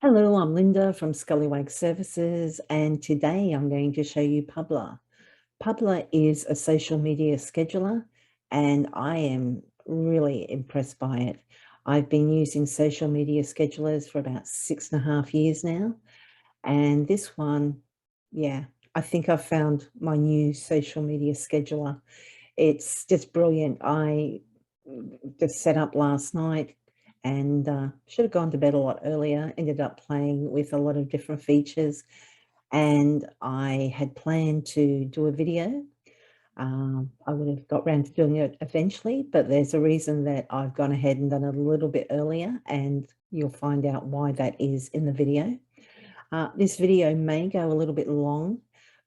Hello, I'm Linda from Scullywag Services, and today I'm going to show you Publer. Publer is a social media scheduler, and I am really impressed by it. I've been using social media schedulers for about 6.5 years now, and this one, yeah, I think I've found my new social media scheduler. It's just brilliant. I just set up last night and should have gone to bed a lot earlier. Ended up playing with a lot of different features, and I had planned to do a video. I would have got around to doing it eventually, but there's a reason that I've gone ahead and done it a little bit earlier, and you'll find out why that is in the video. This video may go a little bit long,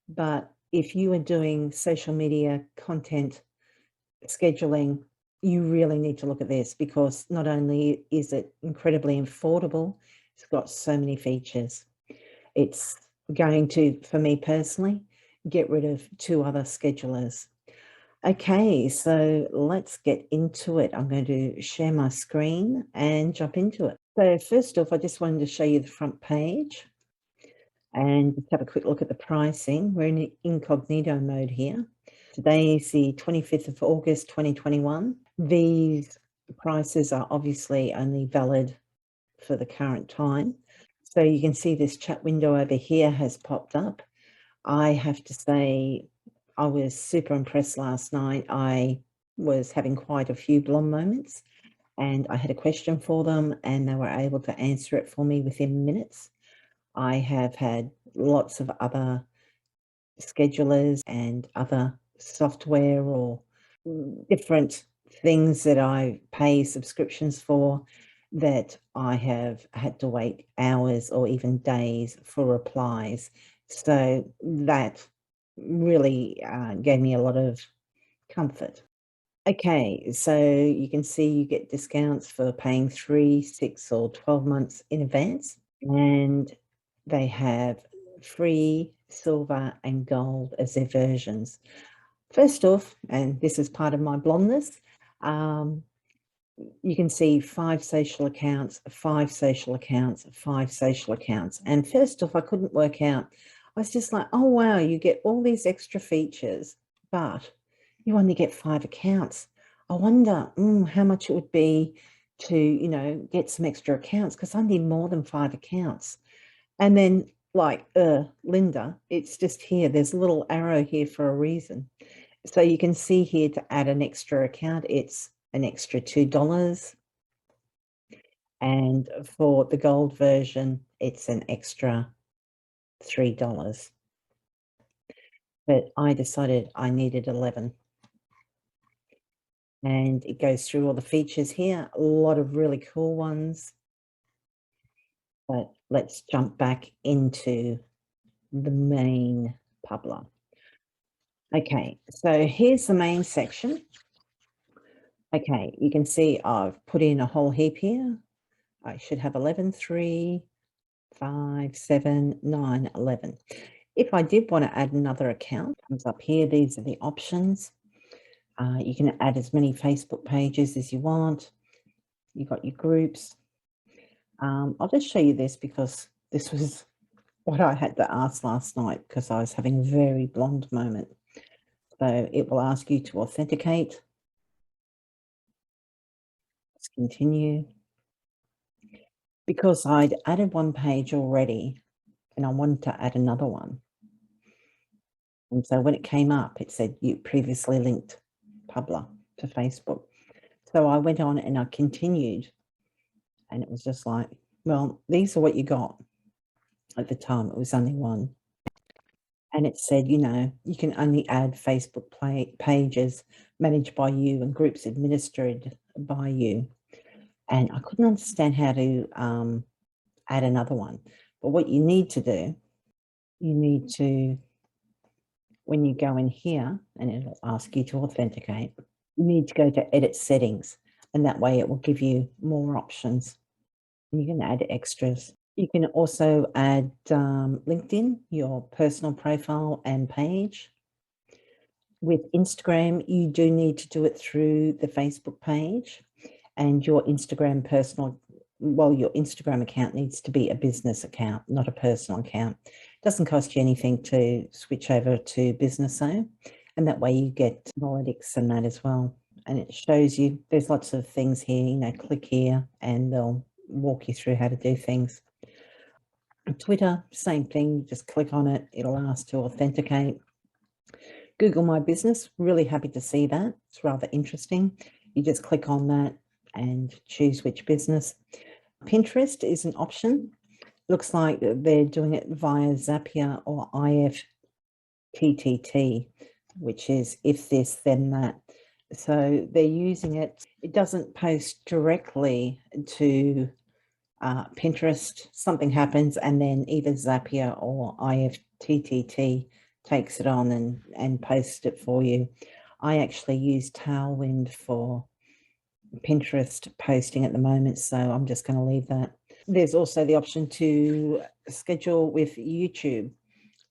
but if you are doing social media content scheduling, you really need to look at this, because not only is it incredibly affordable, it's got so many features. It's going to, for me personally, get rid of 2 other schedulers. Okay, so let's get into it. I'm going to share my screen and jump into it. So first off, I just wanted to show you the front page and just have a quick look at the pricing. We're in incognito mode here. Today is the 25th of August, 2021. These prices are obviously only valid for the current time. So you can see this chat window over here has popped up. I have to say, I was super impressed last night. I was having quite a few blonde moments, and I had a question for them, and they were able to answer it for me within minutes. I have had lots of other schedulers and other software or different things that I pay subscriptions for that I have had to wait hours or even days for replies. So that really gave me a lot of comfort. Okay, so you can see you get discounts for paying 3, 6, or 12 months in advance, and they have free, silver, and gold as their versions. First off, and this is part of my blondness, you can see 5 social accounts, 5 social accounts, 5 social accounts. And first off, I couldn't work out. I was just like, oh, wow, you get all these extra features, but you only get 5 accounts. I wonder how much it would be to, get some extra accounts, because I need more than 5 accounts. And then, like, Linda, it's just here. There's a little arrow here for a reason. So you can see here to add an extra account, it's an extra $2. And for the gold version, it's an extra $3. But I decided I needed 11. And it goes through all the features here, a lot of really cool ones. But let's jump back into the main Publer. Okay, so here's the main section. Okay, you can see I've put in a whole heap here. I should have 11, 3, 5, 7, 9, 11. If I did want to add another account, it comes up here. These are the options. You can add as many Facebook pages as you want. You've got your groups. I'll just show you this, because this was what I had to ask last night, because I was having a very blonde moment. So it will ask you to authenticate. Let's continue. Because I'd added one page already and I wanted to add another one. And so when it came up, it said you previously linked Publer to Facebook. So I went on and I continued, and it was just like, well, these are what you got. At the time, it was only one. And it said, you can only add Facebook pages managed by you and groups administered by you. And I couldn't understand how to add another one. But what you need to do, when you go in here, and it'll ask you to authenticate, you need to go to edit settings, and that way it will give you more options. You can add extras. You can also add LinkedIn, your personal profile and page. With Instagram, you do need to do it through the Facebook page, and your Instagram personal well, your Instagram account needs to be a business account, not a personal account. It doesn't cost you anything to switch over to business though, and that way you get analytics and that as well. And it shows you, there's lots of things here, you know, click here and they'll walk you through how to do things. Twitter, same thing, just click on it, it'll ask to authenticate. Google My Business, really happy to see that. It's rather interesting. You just click on that and choose which business. Pinterest is an option. Looks like they're doing it via Zapier or IFTTT, which is if this, then that. So they're using it. It doesn't post directly to Pinterest. Something happens and then either Zapier or IFTTT takes it on and posts it for you. I actually use Tailwind for Pinterest posting at the moment, so I'm just going to leave that. There's also the option to schedule with YouTube.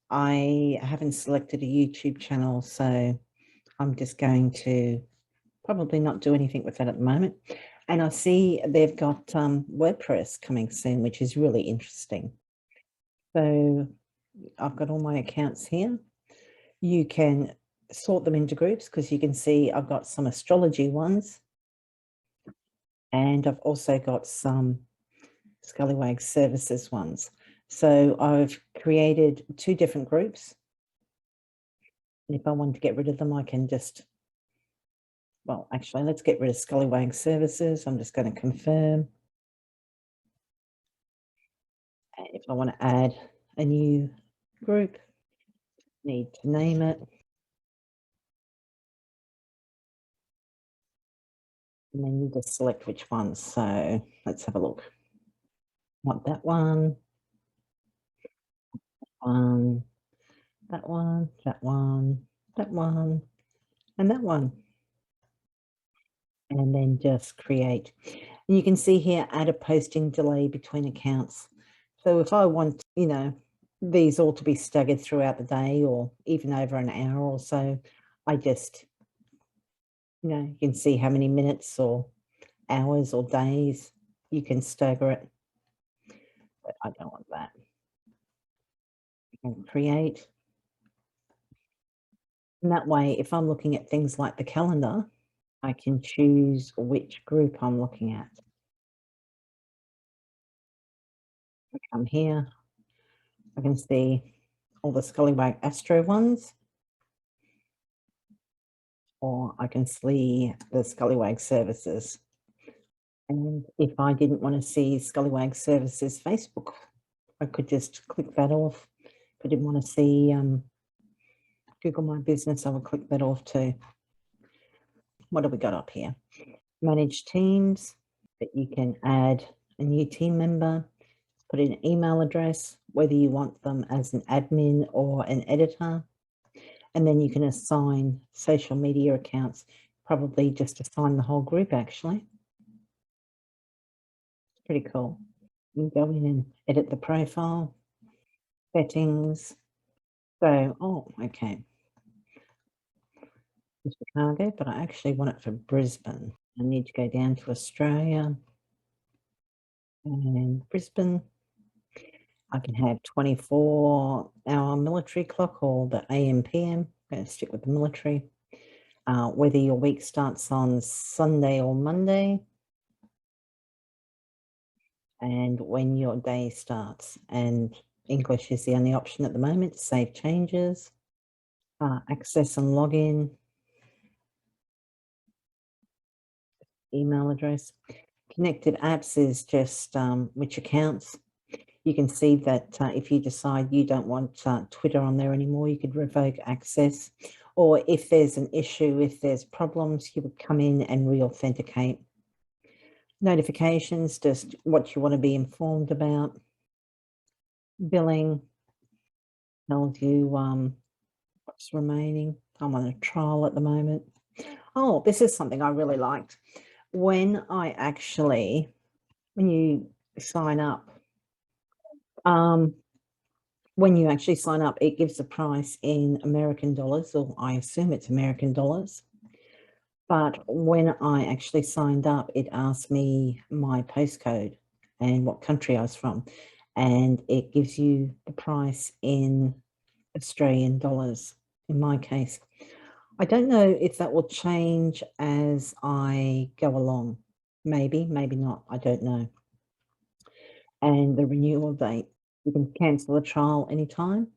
I haven't selected a YouTube channel, so I'm just going to probably not do anything with that at the moment. And I see they've got WordPress coming soon, which is really interesting. So I've got all my accounts here. You can sort them into groups because you can see I've got some astrology ones. And I've also got some Scullywag services ones. So I've created 2 different groups. And if I want to get rid of them, I can just, well, actually, let's get rid of Scullywag services. I'm just going to confirm. And if I want to add a new group, need to name it. And then you just select which ones. So let's have a look. Want that one, that one, that one, that one, and that one. And then just create. And you can see here, add a posting delay between accounts. So if I want, you know, these all to be staggered throughout the day or even over an hour or so, I just, you know, you can see how many minutes or hours or days you can stagger it. But I don't want that. And create. And that way, if I'm looking at things like the calendar, I can choose which group I'm looking at. I come here, I can see all the Scullywag Astro ones, or I can see the Scullywag services. And if I didn't want to see Scullywag services Facebook, I could just click that off. If I didn't want to see Google My Business, I would click that off too. What have we got up here? Manage teams, that you can add a new team member, put in an email address, whether you want them as an admin or an editor. And then you can assign social media accounts, probably just assign the whole group actually. It's pretty cool. You can go in and edit the profile, settings. So, oh, okay. It's Chicago, but I actually want it for Brisbane. I need to go down to Australia and Brisbane. I can have 24-hour military clock or the AM PM. I'm going to stick with the military. Whether your week starts on Sunday or Monday, and when your day starts. And English is the only option at the moment. Save changes, access and login, email address. Connected apps is just which accounts. You can see that if you decide you don't want Twitter on there anymore, you could revoke access. Or if there's an issue, if there's problems, you would come in and re-authenticate. Notifications, just what you want to be informed about. Billing tells you what's remaining. I'm on a trial at the moment. Oh, this is something I really liked. When you sign up, when you actually sign up, it gives the price in American dollars, or I assume it's American dollars. But when I actually signed up, it asked me my postcode. and what country I was from. And it gives you the price in Australian dollars, in my case. I don't know if that will change as I go along. Maybe, maybe not. I don't know. And the renewal date, you can cancel a trial anytime,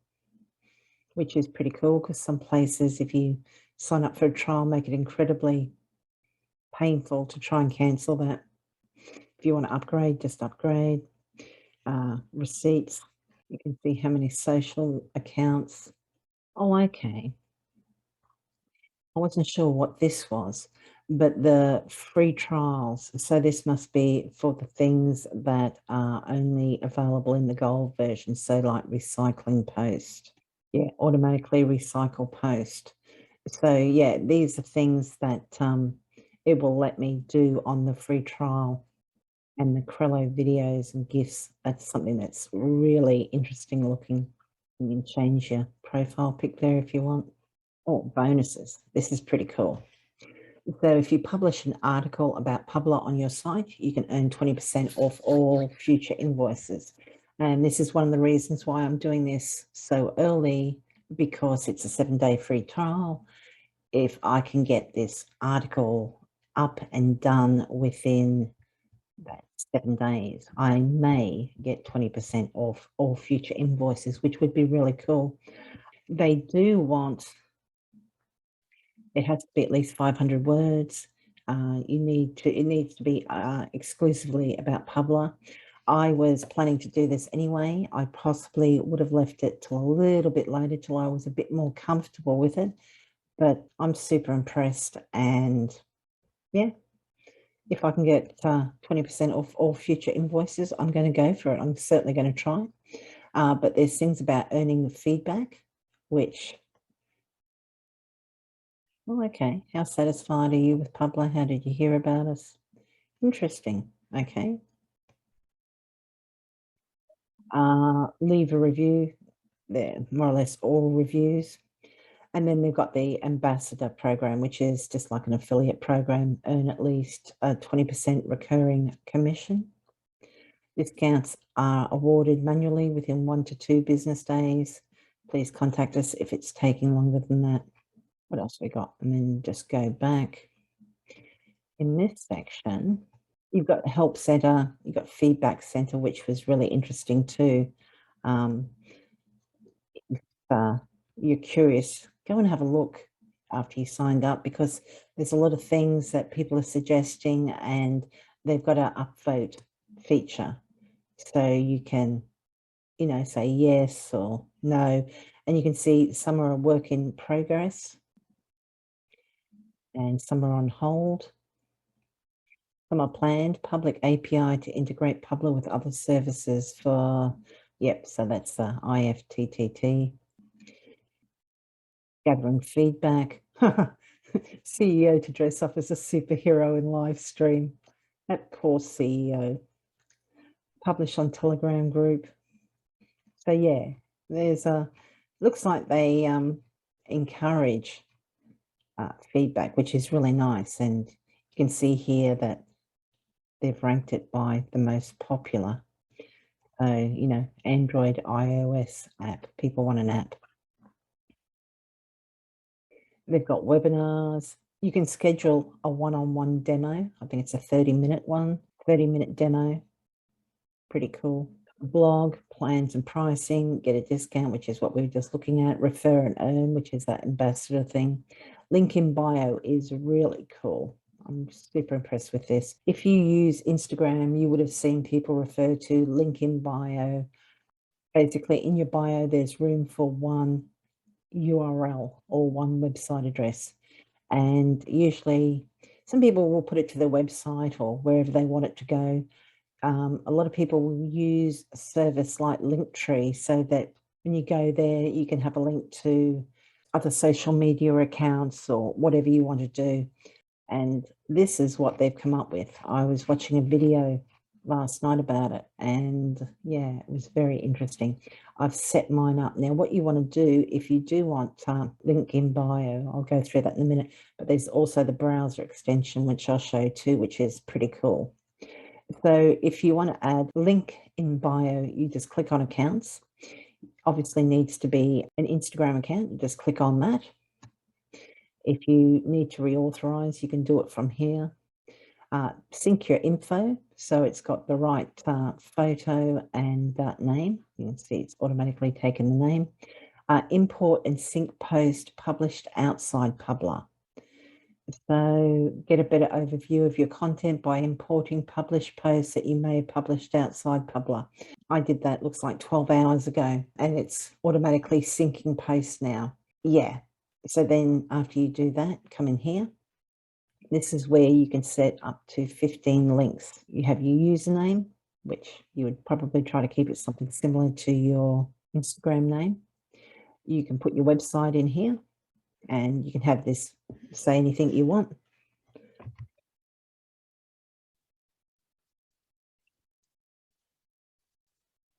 which is pretty cool because some places, if you sign up for a trial, make it incredibly painful to try and cancel that. If you want to upgrade, just upgrade. Receipts, you can see how many social accounts. Oh, okay. I wasn't sure what this was, but the free trials. So this must be for the things that are only available in the gold version. So like recycling post. Yeah, automatically recycle post. So yeah, these are things that it will let me do on the free trial. And the Crello videos and GIFs, that's something that's really interesting looking. You can change your profile pic there if you want. Oh, bonuses. This is pretty cool. So if you publish an article about Publer on your site, you can earn 20% off all future invoices. And this is one of the reasons why I'm doing this so early, because it's a 7-day free trial. If I can get this article up and done within that 7 days, I may get 20% off all future invoices, which would be really cool. They do want, it has to be at least 500 words. It needs to be exclusively about Publer. I was planning to do this anyway. I possibly would have left it till a little bit later, till I was a bit more comfortable with it, but I'm super impressed. And yeah, if I can get 20% off all future invoices, I'm going to go for it. I'm certainly going to try. But there's things about earning feedback, which, oh, okay. How satisfied are you with Publer? How did you hear about us? Interesting. Okay. Leave a review. They're more or less all reviews. And then they've got the ambassador program, which is just like an affiliate program, earn at least a 20% recurring commission. Discounts are awarded manually within 1 to 2 business days. Please contact us if it's taking longer than that. What else we got? And then just go back. In this section, you've got help center, you've got feedback center, which was really interesting too. If you're curious, go and have a look after you signed up, because there's a lot of things that people are suggesting, and they've got an upvote feature. So you can, you know, say yes or no, and you can see some are a work in progress and some are on hold. Some are planned. Public API to integrate Publer with other services for, yep, so that's the IFTTT. Gathering feedback. CEO to dress up as a superhero in live stream. That poor CEO. Publish on Telegram group. So yeah, there's a, looks like they encourage feedback, which is really nice. And you can see here that they've ranked it by the most popular. So, you know, Android, iOS app, people want an app. They've got webinars. You can schedule a one-on-one demo. I think it's a 30-minute one, 30-minute demo. Pretty cool. Blog, plans and pricing, get a discount, which is what we were just looking at. Refer and earn, which is that ambassador thing. Link in bio is really cool. I'm super impressed with this. If you use Instagram, you would have seen people refer to link in bio. Basically, in your bio, there's room for one URL or one website address. And usually some people will put it to their website or wherever they want it to go. A lot of people will use a service like Linktree, so that when you go there, you can have a link to other social media accounts or whatever you want to do. And this is what they've come up with. I was watching a video last night about it, and yeah, it was very interesting. I've set mine up. Now, what you want to do, if you do want link in bio, I'll go through that in a minute, but there's also the browser extension, which I'll show you too, which is pretty cool. So if you want to add link in bio, you just click on accounts. Obviously needs to be an Instagram account. You just click on that. If you need to reauthorize, you can do it from here. Sync your info so it's got the right photo and name. You can see it's automatically taken the name. Import and sync post published outside Publer. So get a better overview of your content by importing published posts that you may have published outside Publer. I did that, looks like 12 hours ago, and it's automatically syncing posts now. Yeah. So then after you do that, come in here. This is where you can set up to 15 links. You have your username, which you would probably try to keep it something similar to your Instagram name. You can put your website in here, and you can have this say anything you want.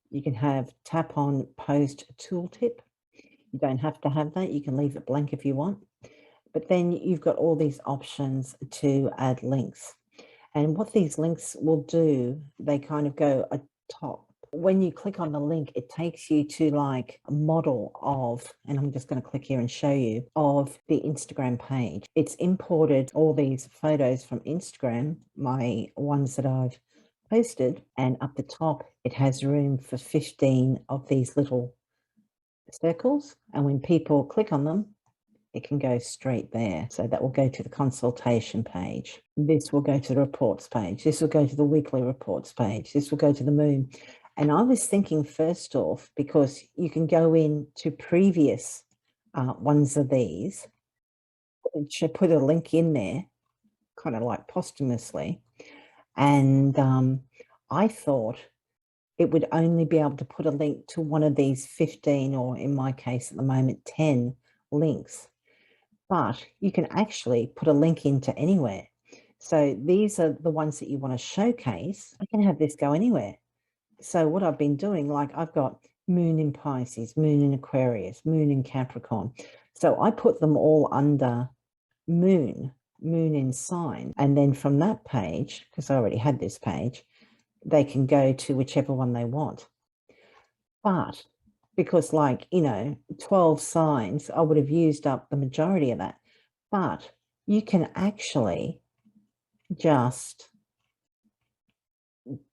You can have tap on post tooltip. You don't have to have that. You can leave it blank if you want. But then you've got all these options to add links. And what these links will do, they kind of go atop. When you click on the link, it takes you to like a model of, and I'm just going to click here and show you, of the Instagram page. It's imported all these photos from Instagram, my ones that I've posted, and up the top, it has room for 15 of these little circles. And when people click on them, it can go straight there. So that will go to the consultation page. This will go to the reports page. This will go to the weekly reports page. This will go to the moon. And I was thinking first off, because you can go into previous ones of these, it should put a link in there, kind of like posthumously. And I thought it would only be able to put a link to one of these 15, or in my case at the moment, 10 links. But you can actually put a link into anywhere. So these are the ones that you want to showcase. I can have this go anywhere. So what I've been doing, like I've got moon in Pisces, moon in Aquarius, moon in Capricorn. So I put them all under moon in sign. And then from that page, because I already had this page, they can go to whichever one they want. But because 12 signs, I would have used up the majority of that. But you can actually just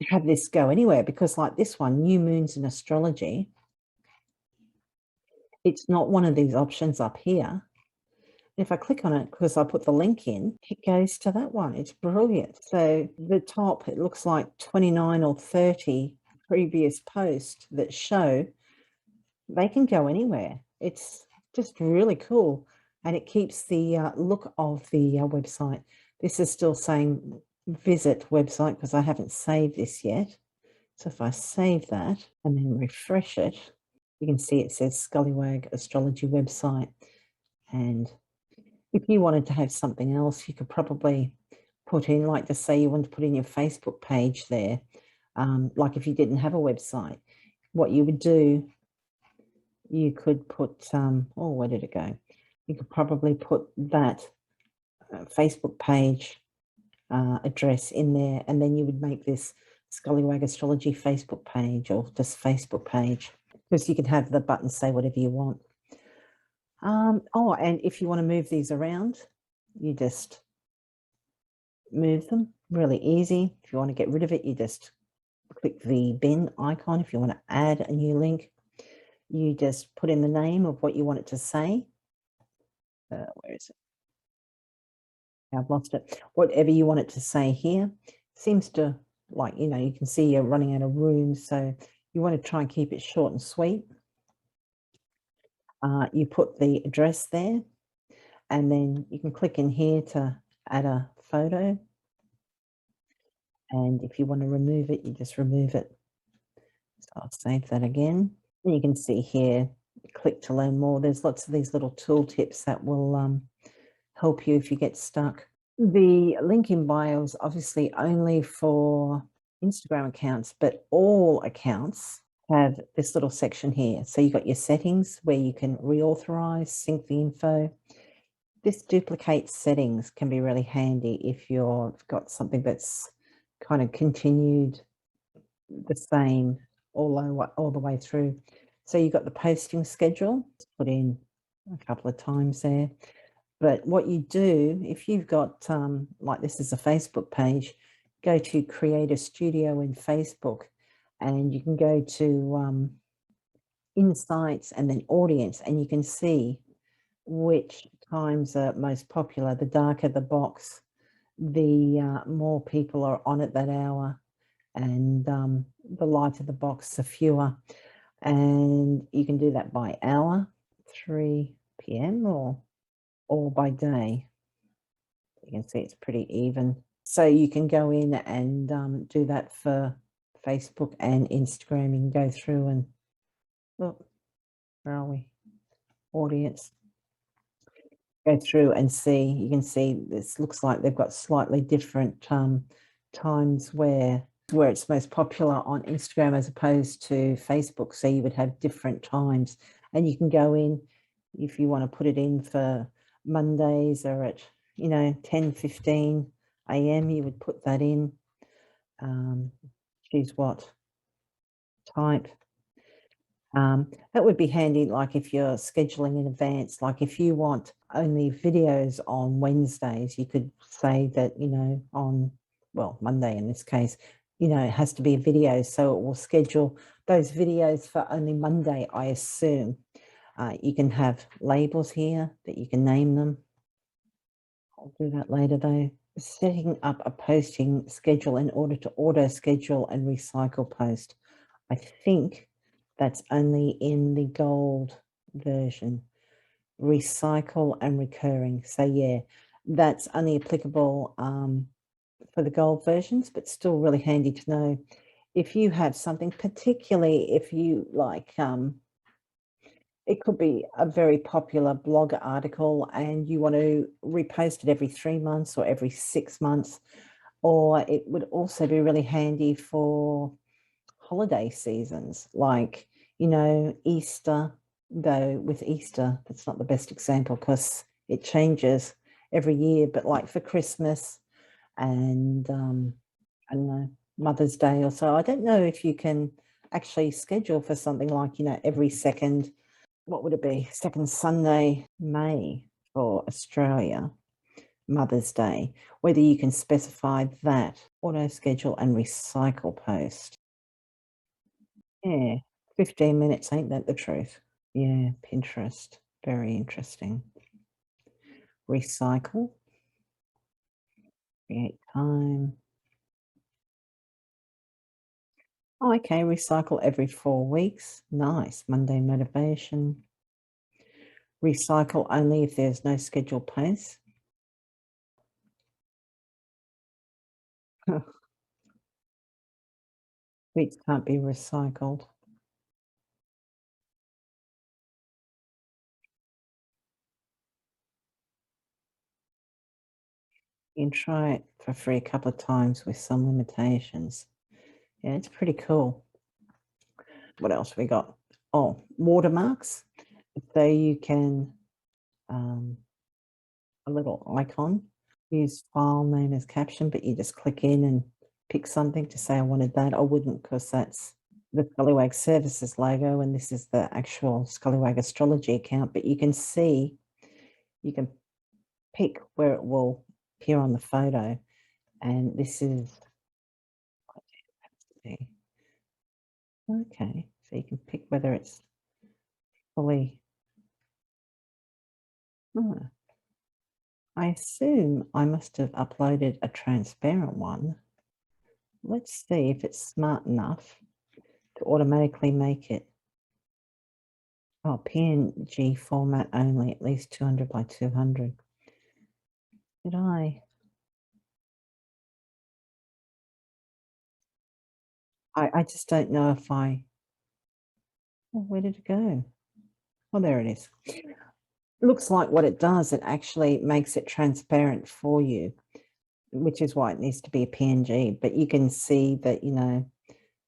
have this go anywhere, because like this one, new moons in astrology, it's not one of these options up here. If I click on it, because I put the link in, it goes to that one. It's brilliant. So the top, it looks like 29 or 30 previous posts that show they can go anywhere. It's just really cool. And it keeps the look of the website. This is still saying visit website because I haven't saved this yet. So if I save that and then refresh it, you can see it says Scullywag astrology website. And if you wanted to have something else, you could probably put in, like to say you want to put in your Facebook page there. Like if you didn't have a website, what you would do, you could put, oh, where did it go? You could probably put that Facebook page address in there, and then you would make this Scullywag Astrology Facebook page, or just Facebook page, because you can have the button say whatever you want. Oh, and if you want to move these around, you just move them, really easy. If you want to get rid of it, you just click the bin icon. If you want to add a new link, you just put in the name of what you want it to say. Where is it? I've lost it. Whatever you want it to say here. Seems to, like, you can see you're running out of room, so you want to try and keep it short and sweet. You put the address there, and then you can click in here to add a photo. And if you want to remove it, you just remove it. So I'll save that again. And you can see here, click to learn more. There's lots of these little tool tips that will help you if you get stuck. The link in bio is obviously only for Instagram accounts, but all accounts have this little section here. So you've got your settings where you can reauthorize, sync the info. This duplicate settings can be really handy if you've got something that's kind of continued the same all the way through. So you've got the posting schedule, put in a couple of times there. But what you do, if you've got, like this is a Facebook page, go to Create a Studio in Facebook, and you can go to Insights and then Audience, and you can see which times are most popular. The darker the box, the more people are on at that hour, and the lighter the box, the fewer. And you can do that by hour, 3 p.m. or by day. You can see it's pretty even. So you can go in and do that for Facebook and Instagram. You can go through and look, where are we? Audience. Go through and see. You can see this looks like they've got slightly different times where it's most popular on Instagram as opposed to Facebook. So you would have different times, and you can go in if you want to put it in for Mondays or at 10:15 a.m. You would put that in. Choose what type. That would be handy, like if you're scheduling in advance, like if you want only videos on Wednesdays, you could say that, on, well, Monday in this case, it has to be a video, so it will schedule those videos for only Monday, I assume. You can have labels here that you can name them. I'll do that later though. Setting up a posting schedule in order to auto schedule and recycle post. I think that's only in the gold version. Recycle and recurring. So yeah, that's only applicable for the gold versions, but still really handy to know if you have something, particularly if you like, it could be a very popular blog article and you want to repost it every 3 months or every 6 months, or it would also be really handy for holiday seasons, like, Easter, though with Easter, that's not the best example because it changes every year, but like for Christmas and, I don't know, Mother's Day or so, I don't know if you can actually schedule for something like, every second, what would it be? Second Sunday, May for Australia, Mother's Day, whether you can specify that, auto schedule and recycle post. Yeah, 15 minutes, ain't that the truth? Yeah, Pinterest, very interesting. Recycle, create time. Oh, okay, recycle every 4 weeks. Nice. Monday motivation. Recycle only if there's no scheduled posts. Weeks can't be recycled. You can try it for free a couple of times with some limitations. Yeah, it's pretty cool. What else we got? Oh, watermarks. So you can, a little icon, use file name as caption, but you just click in and pick something to say I wanted that. I wouldn't because that's the Scullywag Services logo and this is the actual Scullywag Astrology account, but you can see, you can pick where it will appear on the photo. And this is, okay, so you can pick whether it's fully, oh, I assume I must have uploaded a transparent one. Let's see if it's smart enough to automatically make it. Oh, PNG format only, at least 200 by 200. Did I just don't know if oh, where did it go? Oh, there it is. Looks like what it does, it actually makes it transparent for you, which is why it needs to be a PNG, but you can see that,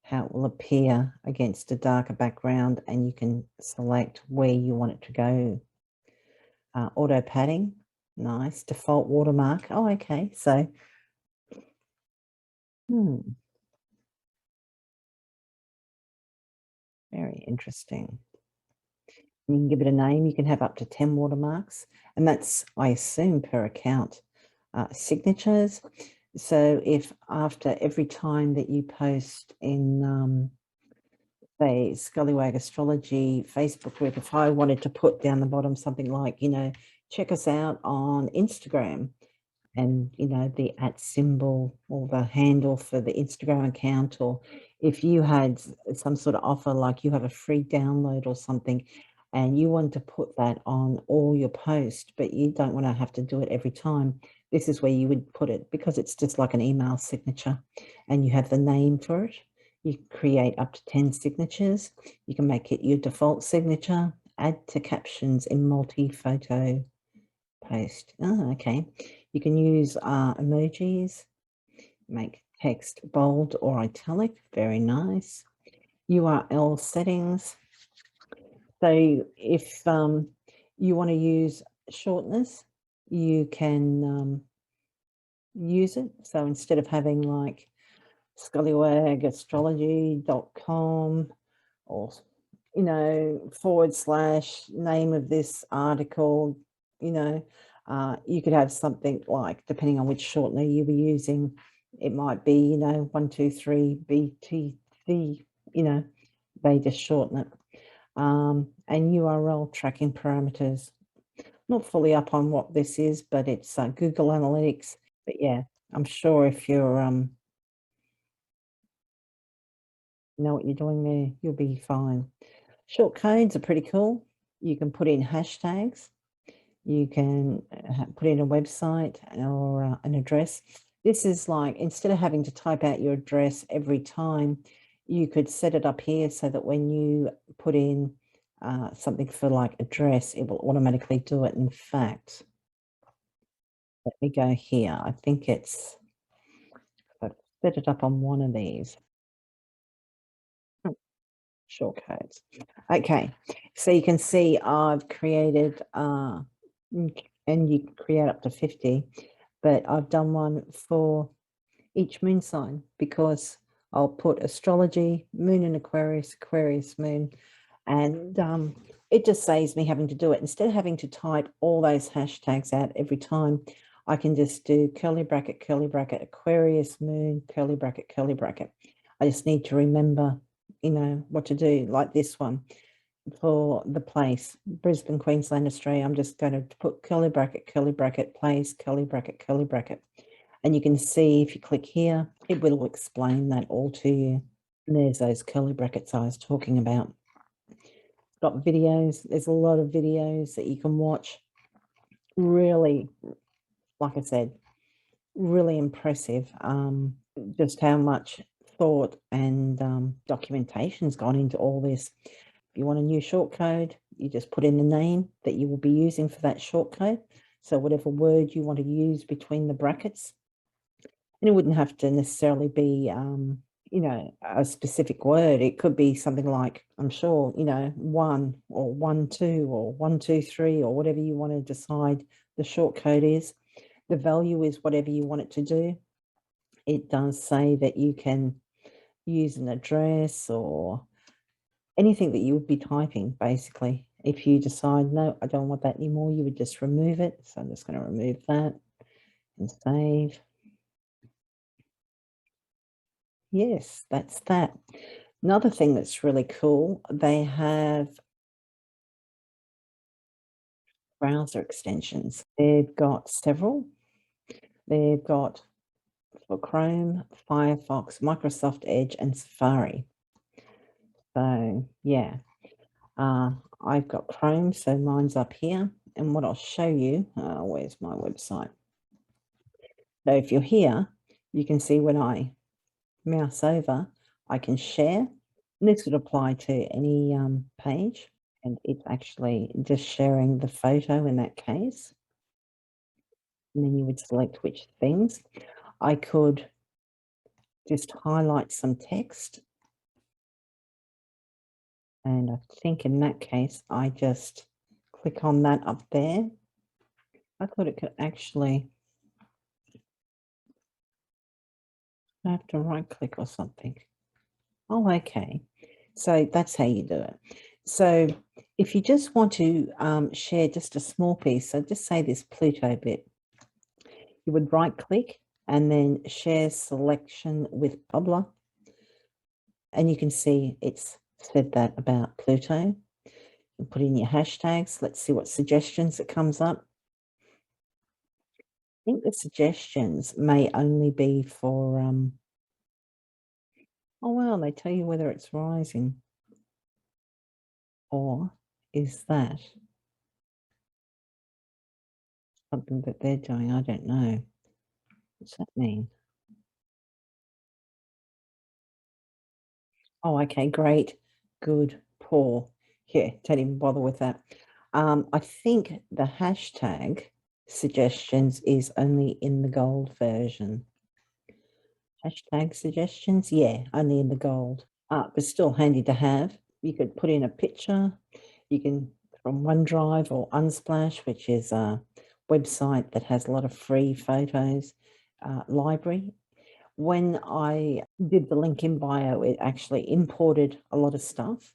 how it will appear against a darker background and you can select where you want it to go. Auto padding, nice. Default watermark. Oh, okay. So Very interesting. You can give it a name. You can have up to 10 watermarks, and that's, I assume, per account. Signatures. So if after every time that you post in, say, Scullywag Astrology Facebook group, if I wanted to put down the bottom something like, check us out on Instagram, and the @ symbol or the handle for the Instagram account, or if you had some sort of offer, like you have a free download or something, and you want to put that on all your posts, but you don't want to have to do it every time, this is where you would put it, because it's just like an email signature, and you have the name for it. You create up to 10 signatures. You can make it your default signature, add to captions in multi-photo post. Oh, okay. You can use emojis, make text bold or italic. Very nice. URL settings. So if you want to use shortness, you can use it. So instead of having like scullywagastrology.com or / name of this article, you could have something like, depending on which shortener you were using, it might be 123 BTC, they just shorten it. And URL tracking parameters, not fully up on what this is, but it's Google Analytics. But yeah, I'm sure if you're know what you're doing there, you'll be fine. Short codes are pretty cool. You can put in hashtags. You can put in a website or an address. This is like, instead of having to type out your address every time, you could set it up here so that when you put in something for like address, it will automatically do it. In fact, let me go here. I think I've set it up on one of these. Short codes. Okay, so you can see I've created, and you can create up to 50, but I've done one for each moon sign, because I'll put astrology, moon in Aquarius, Aquarius moon, and it just saves me having to do it. Instead of having to type all those hashtags out every time, I can just do curly bracket, Aquarius moon, curly bracket, curly bracket. I just need to remember what to do, like this one for the place, Brisbane, Queensland, Australia. I'm just going to put curly bracket, place, curly bracket. And you can see if you click here, it will explain that all to you. And there's those curly brackets I was talking about. Got videos. There's a lot of videos that you can watch. Really, like I said, really impressive. Just how much thought and documentation's gone into all this. If you want a new short code, you just put in the name that you will be using for that short code. So whatever word you want to use between the brackets, and it wouldn't have to necessarily be, a specific word. It could be something like, I'm sure, 1 or 1, 2 or 1, 2, 3, or whatever you want to decide the short code is. The value is whatever you want it to do. It does say that you can use an address or anything that you would be typing, basically. If you decide, no, I don't want that anymore, you would just remove it. So I'm just going to remove that and save. Yes, that's that. Another thing that's really cool, they have browser extensions. They've got several. They've got for Chrome, Firefox, Microsoft Edge, and Safari. So yeah, I've got Chrome, so mine's up here. And what I'll show you, where's my website? So if you're here, you can see when I mouse over, I can share. And this would apply to any page, and it's actually just sharing the photo in that case. And then you would select which things. I could just highlight some text. And I think in that case, I just click on that up there. I thought it could actually I have to right click or something. Oh, okay. So that's how you do it. So if you just want to share just a small piece, so just say this Pluto bit, you would right click and then share selection with Publer. And you can see it's said that about Pluto. You put in your hashtags. Let's see what suggestions it comes up. I think the suggestions may only be for, oh, well, they tell you whether it's rising or is that something that they're doing? I don't know. What's that mean? Oh, okay, great, good, poor. Yeah, don't even bother with that. I think the hashtag suggestions is only in the gold version. Hashtag suggestions, yeah, only in the gold. But still handy to have. You could put in a picture. You can from OneDrive or Unsplash, which is a website that has a lot of free photos, library. When I did the link in bio, it actually imported a lot of stuff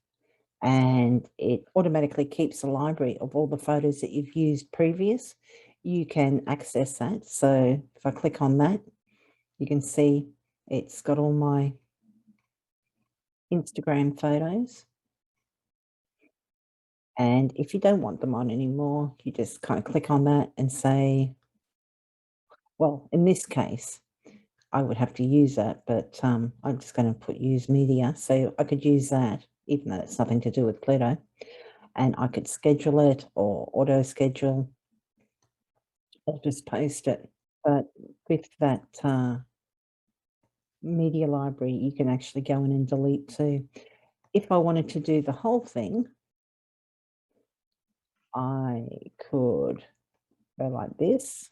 and it automatically keeps a library of all the photos that you've used previous. You can access that. So if I click on that, you can see it's got all my Instagram photos. And if you don't want them on anymore, you just kind of click on that and say, well, in this case, I would have to use that, but I'm just going to put use media. So I could use that, even though it's nothing to do with Pluto. And I could schedule it or auto schedule or just post it. But with that media library, you can actually go in and delete too. If I wanted to do the whole thing, I could go like this,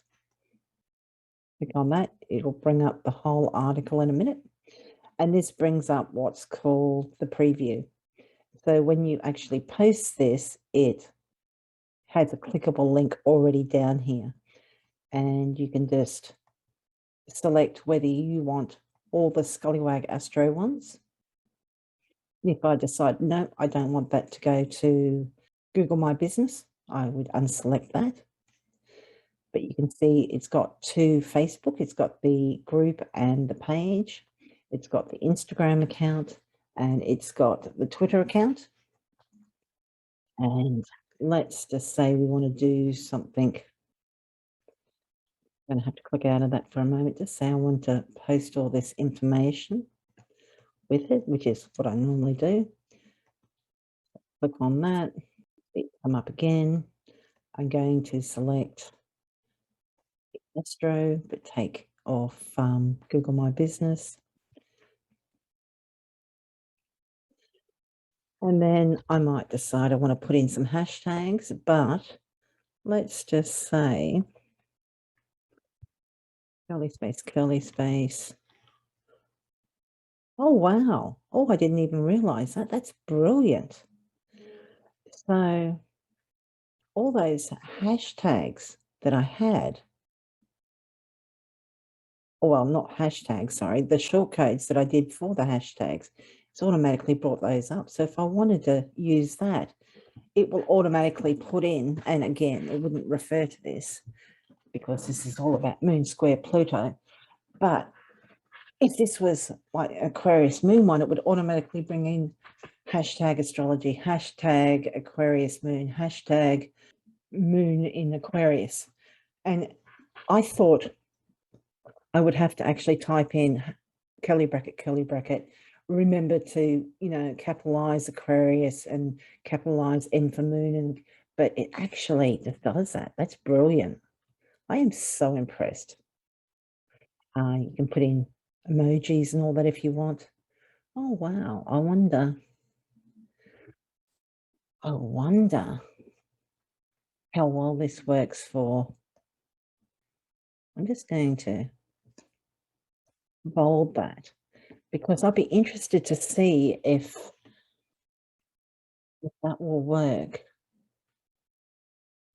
click on that, it'll bring up the whole article in a minute. And this brings up what's called the preview. So when you actually post this, it has a clickable link already down here. And you can just select whether you want all the Scullywag Astro ones. If I decide, no, I don't want that to go to Google My Business, I would unselect that. But you can see it's got two Facebook. It's got the group and the page. It's got the Instagram account and it's got the Twitter account. And let's just say we want to do something. I'm going to have to click out of that for a moment. Just say I want to post all this information with it, which is what I normally do. Click on that. It come up again. I'm going to select Astro, but take off Google My Business. And then I might decide I want to put in some hashtags, but let's just say curly space, curly space. Oh, wow. Oh, I didn't even realize that. That's brilliant. So all those hashtags that I had, oh, well, not hashtags, sorry, the shortcodes that I did for the hashtags, it's automatically brought those up. So if I wanted to use that, it will automatically put in, and again, it wouldn't refer to this because this is all about Moon Square Pluto. But if this was like Aquarius Moon one, it would automatically bring in hashtag astrology, hashtag Aquarius Moon, hashtag Moon in Aquarius. And I thought I would have to actually type in curly bracket, remember to, capitalize Aquarius and capitalize N for Moon. And but it actually just does that. That's brilliant. I am so impressed. You can put in emojis and all that if you want. Oh, wow. I wonder how well this works for. I'm just going to bold that because I'd be interested to see if that will work,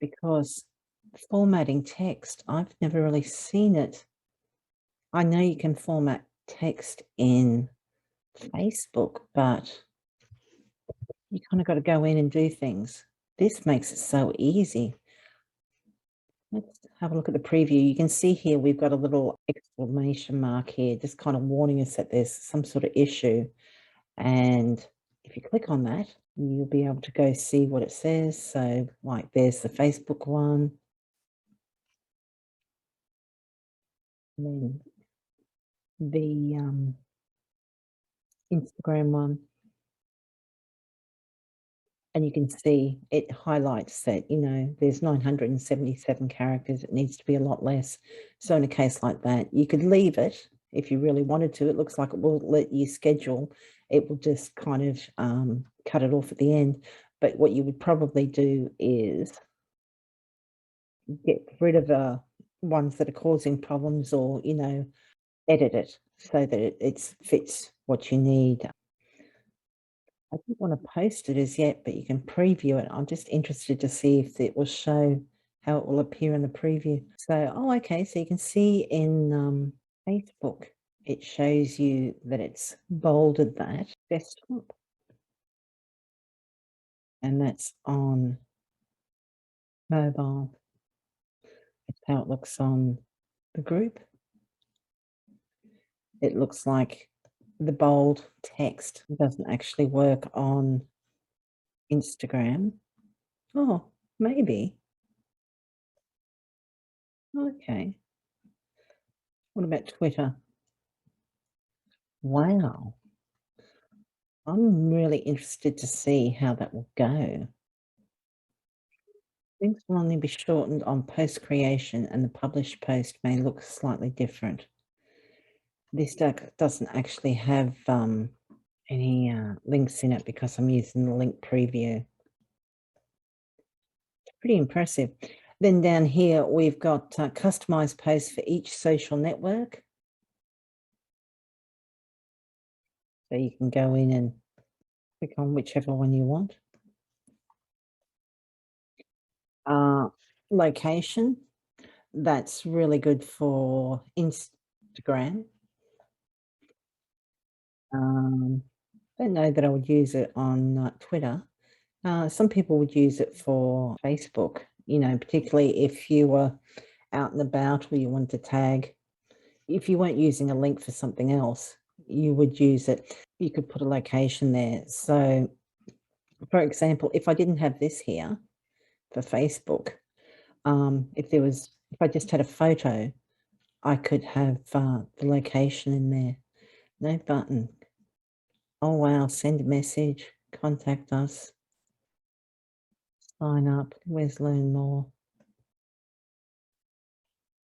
because formatting text, I've never really seen it. I know you can format text in Facebook, but you kind of got to go in and do things. This makes it so easy. Let's have a look at the preview. You can see here we've got a little exclamation mark here, just kind of warning us that there's some sort of issue. And if you click on that, you'll be able to go see what it says. So like there's the Facebook one, and then the Instagram one. And you can see it highlights that, there's 977 characters. It needs to be a lot less. So in a case like that, you could leave it if you really wanted to. It looks like it will let you schedule. It will just kind of cut it off at the end. But what you would probably do is get rid of the ones that are causing problems, or, edit it so that it fits what you need. I don't want to post it as yet, but you can preview it. I'm just interested to see if it will show how it will appear in the preview. So, okay. So you can see in Facebook, it shows you that it's bolded that desktop. And that's on mobile. That's how it looks on the group. It looks like the bold text doesn't actually work on Instagram. Oh, maybe. Okay. What about Twitter? Wow. I'm really interested to see how that will go. Things will only be shortened on post creation, and the published post may look slightly different. This doesn't actually have any links in it because I'm using the link preview. It's pretty impressive. Then down here, we've got customized posts for each social network. So you can go in and click on whichever one you want. Location, that's really good for Instagram. Don't know that I would use it on Twitter. Some people would use it for Facebook, particularly if you were out and about or you wanted to tag. If you weren't using a link for something else, you would use it. You could put a location there. So, for example, if I didn't have this here for Facebook, if I just had a photo, I could have the location in there. No button. Oh, wow. Send a message, contact us, sign up. Where's learn more?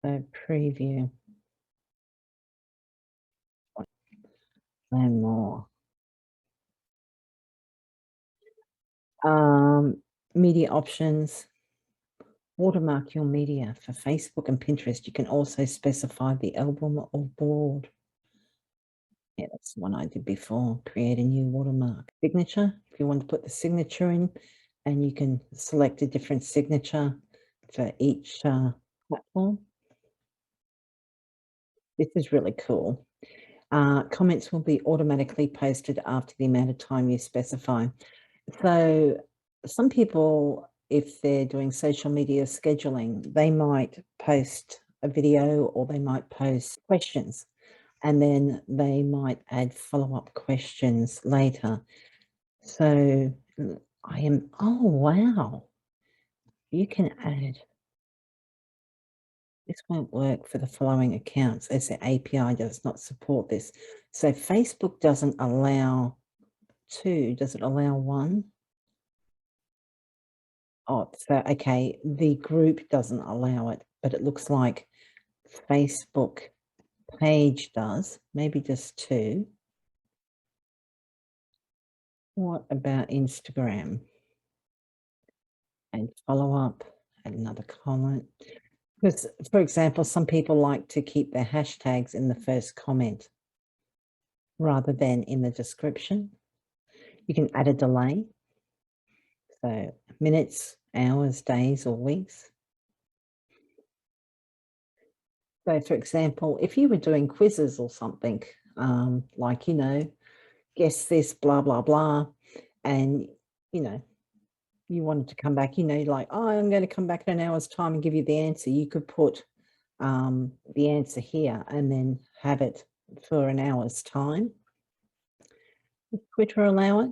So preview. Learn more. Media options. Watermark your media. For Facebook and Pinterest, you can also specify the album or board. Yeah, that's the one I did before. Create a new watermark. Signature, if you want to put the signature in, and you can select a different signature for each platform. This is really cool. Comments will be automatically posted after the amount of time you specify. So some people, if they're doing social media scheduling, they might post a video or they might post questions, and then they might add follow-up questions later. So oh, wow. You can add, this won't work for the following accounts as the API does not support this. So Facebook doesn't allow two, does it allow one? Oh, so, okay, the group doesn't allow it, but it looks like Facebook page does, maybe just two. What about Instagram? And follow up, add another comment. Because, for example, some people like to keep their hashtags in the first comment rather than in the description. You can add a delay. So minutes, hours, days, or weeks. So for example, if you were doing quizzes or something, like, guess this, blah, blah, blah. And, you wanted to come back, like, oh, I'm going to come back in an hour's time and give you the answer. You could put the answer here and then have it for an hour's time. Does Twitter allow it?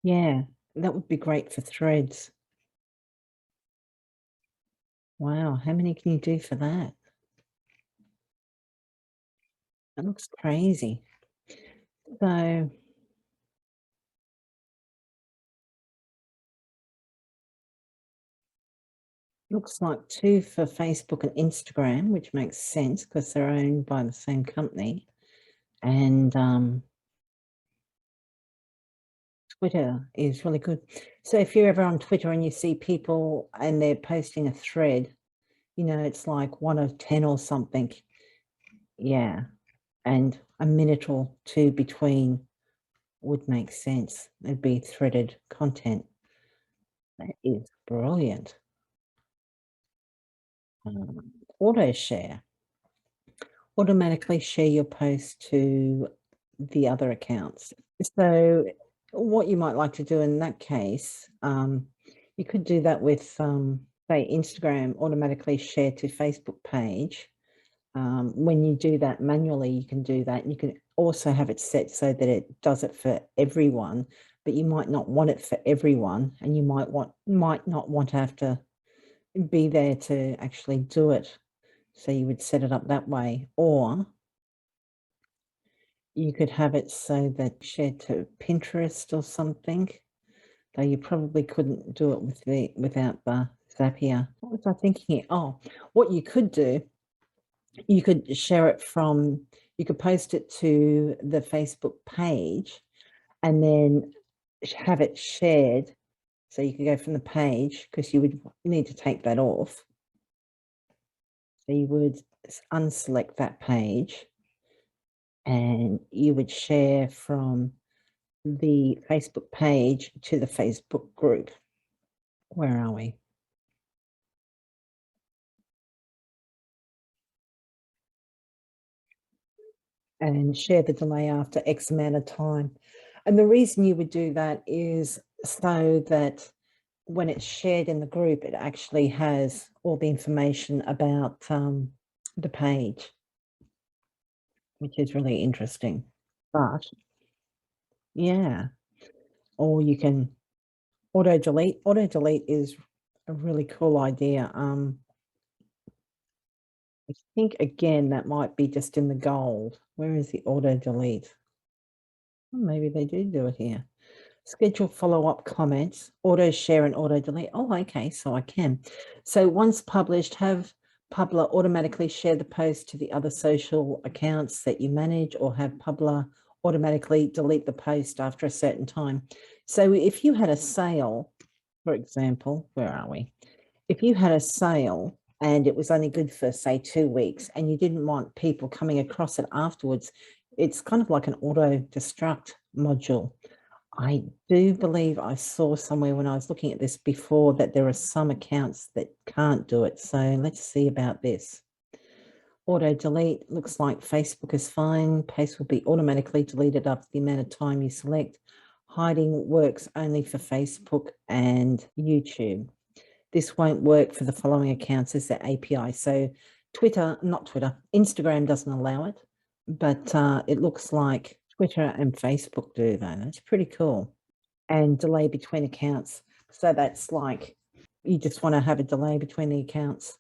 Yeah, that would be great for threads. Wow, how many can you do for that? That looks crazy. So looks like 2 for Facebook and Instagram, which makes sense because they're owned by the same company. And Twitter is really good. So if you're ever on Twitter and you see people and they're posting a thread, it's like 1 of 10 or something. Yeah. And a minute or 2 between would make sense. It'd be threaded content. That is brilliant. Auto share. Automatically share your post to the other accounts. So what you might like to do in that case, you could do that with, say, Instagram automatically share to Facebook page. When you do that manually, you can do that. You can also have it set so that it does it for everyone, but you might not want it for everyone, and you might not want to have to be there to actually do it. So you would set it up that way, or you could have it so that shared to Pinterest or something, though you probably couldn't do it without the Zapier. What was I thinking here? Oh, what you could do, you could share it from, you could post it to the Facebook page and then have it shared. So you could go from the page, because you would need to take that off. So you would unselect that page and you would share from the Facebook page to the Facebook group. Where are we? And share the delay after X amount of time. And the reason you would do that is so that when it's shared in the group, it actually has all the information about the page, which is really interesting. But yeah, or you can auto delete. Auto delete is a really cool idea. I think again that might be just in the gold. Where is the auto delete? Maybe they do it here. Schedule follow-up comments, auto share and auto delete. Oh, okay, so I can. So once published, have Publer automatically share the post to the other social accounts that you manage, or have Publer automatically delete the post after a certain time. So if you had a sale, for example, where are we? If you had a sale and it was only good for, say, 2 weeks, and you didn't want people coming across it afterwards, it's kind of like an auto destruct module. I do believe I saw somewhere when I was looking at this before that there are some accounts that can't do it. So let's see about this. Auto delete looks like Facebook is fine. Post will be automatically deleted after the amount of time you select. Hiding works only for Facebook and YouTube. This won't work for the following accounts as their API. So Instagram doesn't allow it, but it looks like Twitter and Facebook do though. That's pretty cool. And delay between accounts. So that's like, you just want to have a delay between the accounts.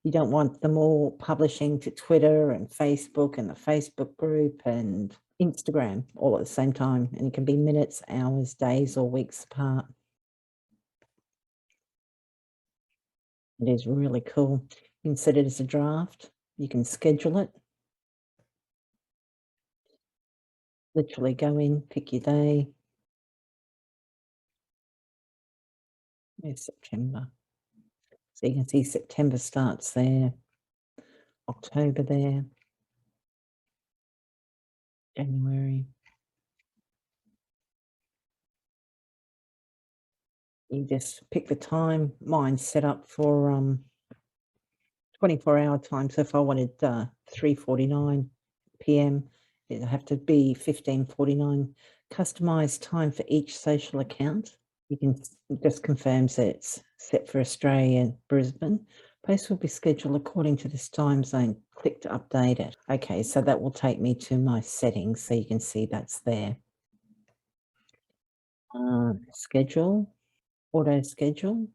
You don't want them all publishing to Twitter and Facebook and the Facebook group and Instagram all at the same time. And it can be minutes, hours, days, or weeks apart. It is really cool. You can set it as a draft. You can schedule it. Literally go in, pick your day. It's September. So you can see September starts there, October there, January. You just pick the time. Mine's set up for 24-hour time. So if I wanted 3:49 p.m., it'd have to be 15:49. Customized time for each social account. You can just confirms that it's set for Australia and Brisbane. Post will be scheduled according to this time zone. Click to update it. Okay, so that will take me to my settings, so you can see that's there. Schedule, auto schedule.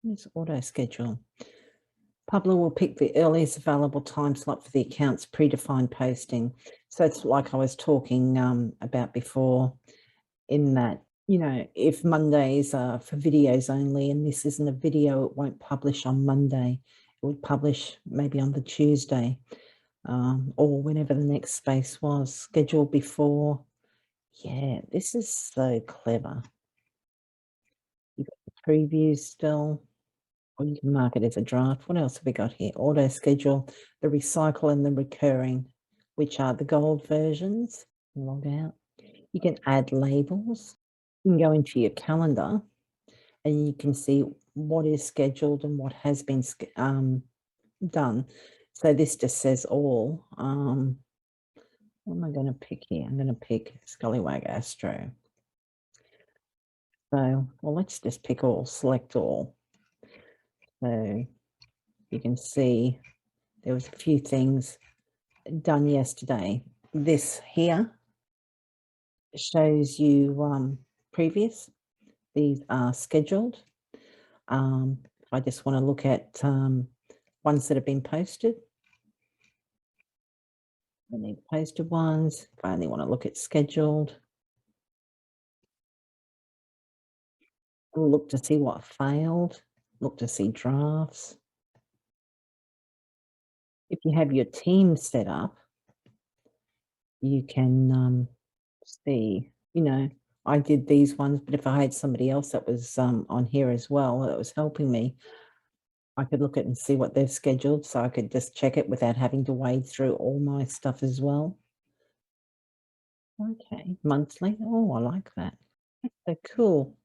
Where's auto schedule? Publer will pick the earliest available time slot for the account's predefined posting. So it's like I was talking about before, in that, you know, if Mondays are for videos only and this isn't a video, it won't publish on Monday. It would publish maybe on the Tuesday, or whenever the next space was scheduled before. Yeah, this is so clever. You've got the preview still, or you can mark it as a draft. What else have we got here? Auto schedule, the recycle and the recurring, which are the gold versions. Log out. You can add labels. You can go into your calendar and you can see what is scheduled and what has been done. So this just says all. What am I going to pick here? I'm going to pick Scullywag Astro. So, well, let's just pick all, select all. So you can see there was a few things done yesterday. This here shows you previous. These are scheduled. If I just want to look at ones that have been posted, I need posted ones. If I only want to look at scheduled, I'll look to see what failed, look to see drafts. If you have your team set up, you can see, you know, I did these ones, but if I had somebody else that was on here as well that was helping me, I could look at and see what they've scheduled, so I could just check it without having to wade through all my stuff as well. Okay, monthly. Oh, I like that. That's so cool.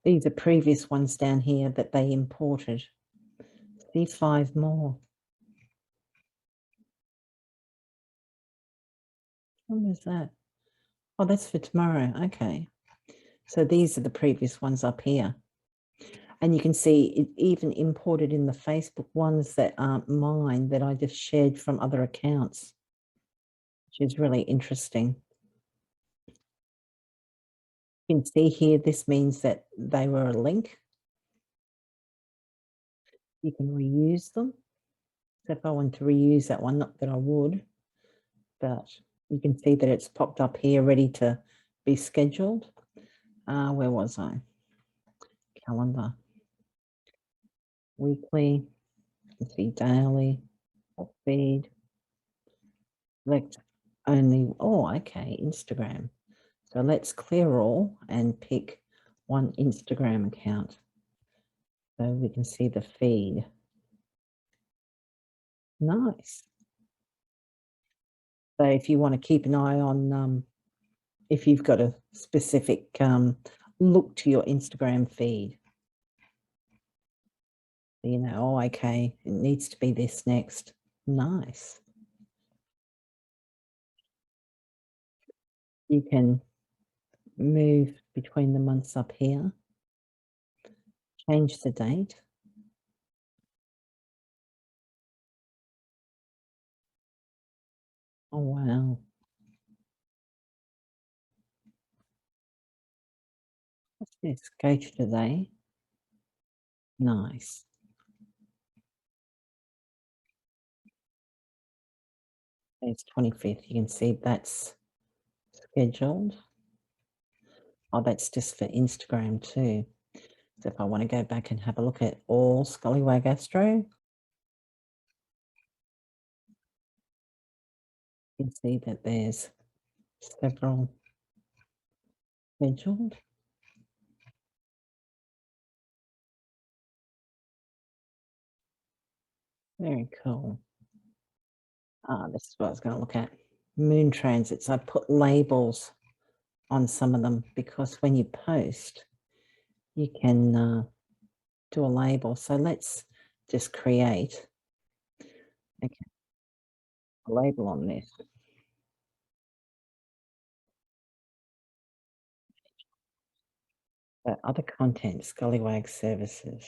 These are previous ones down here that they imported. See 5 more. When was that? Oh, that's for tomorrow. Okay. So these are the previous ones up here. And you can see it even imported in the Facebook ones that aren't mine, that I just shared from other accounts, which is really interesting. You can see here, this means that they were a link. You can reuse them. So if I want to reuse that one, not that I would, but you can see that it's popped up here ready to be scheduled. Where was I? Calendar. Weekly. You can see daily. Feed. Select only. Oh, okay. Instagram. So let's clear all and pick one Instagram account so we can see the feed. Nice. So if you want to keep an eye on, if you've got a specific look to your Instagram feed, you know, oh, okay, it needs to be this next. Nice. You can move between the months up here, change the date. Oh, wow. What's this? Go to today. Nice. It's 25th. You can see that's scheduled. Oh, that's just for Instagram too. So if I want to go back and have a look at all Scullywag Astro, you can see that there's several scheduled. Very cool. This is what I was going to look at. Moon transits. I put labels on some of them because when you post, you can do a label. So let's just create okay, a label on this. Other content, Scullywag services.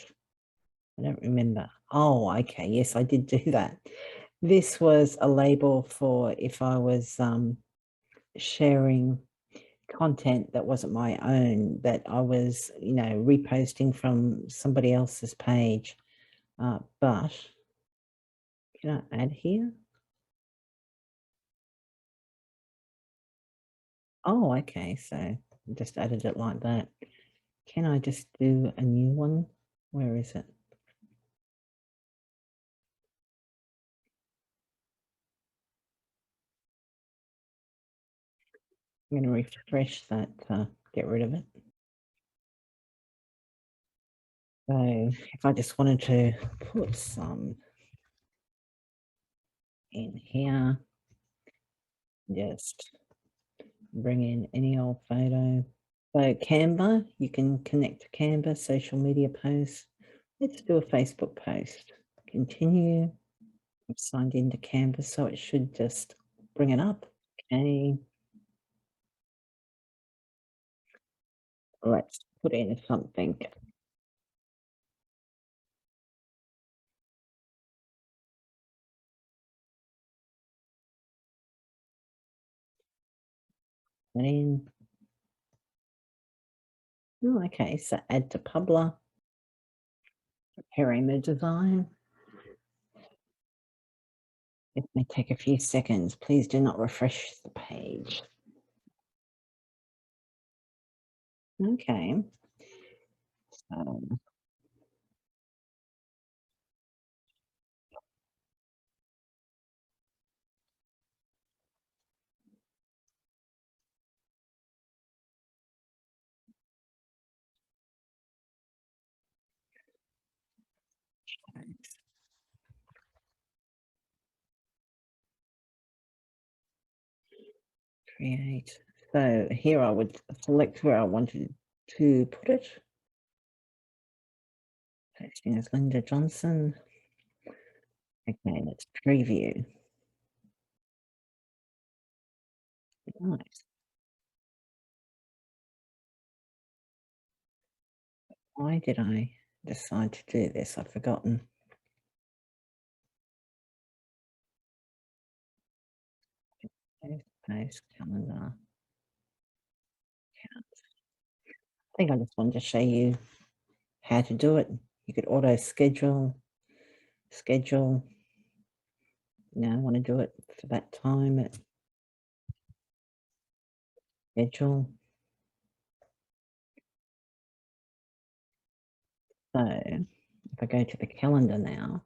I don't remember. Oh, okay. Yes, I did do that. This was a label for if I was sharing content that wasn't my own, that I was, reposting from somebody else's page. But can I add here? Oh, okay. So I just added it like that. Can I just do a new one? Where is it? I'm going to refresh that, get rid of it. So if I just wanted to put some in here, just bring in any old photo. So Canva, you can connect to Canva, social media posts. Let's do a Facebook post. Continue. I'm signed into Canva, so it should just bring it up. Okay, let's put in something. Put in. Oh, okay, so add to Publer. Preparing the design. It may take a few seconds. Please do not refresh the page. Okay. So, create. So here I would select where I wanted to put it. Posting as Linda Johnson. Okay, let's preview. Nice. Why did I decide to do this? I've forgotten. Post calendar. I think I just wanted to show you how to do it. You could auto schedule. I want to do it for that time. Schedule. So if I go to the calendar now,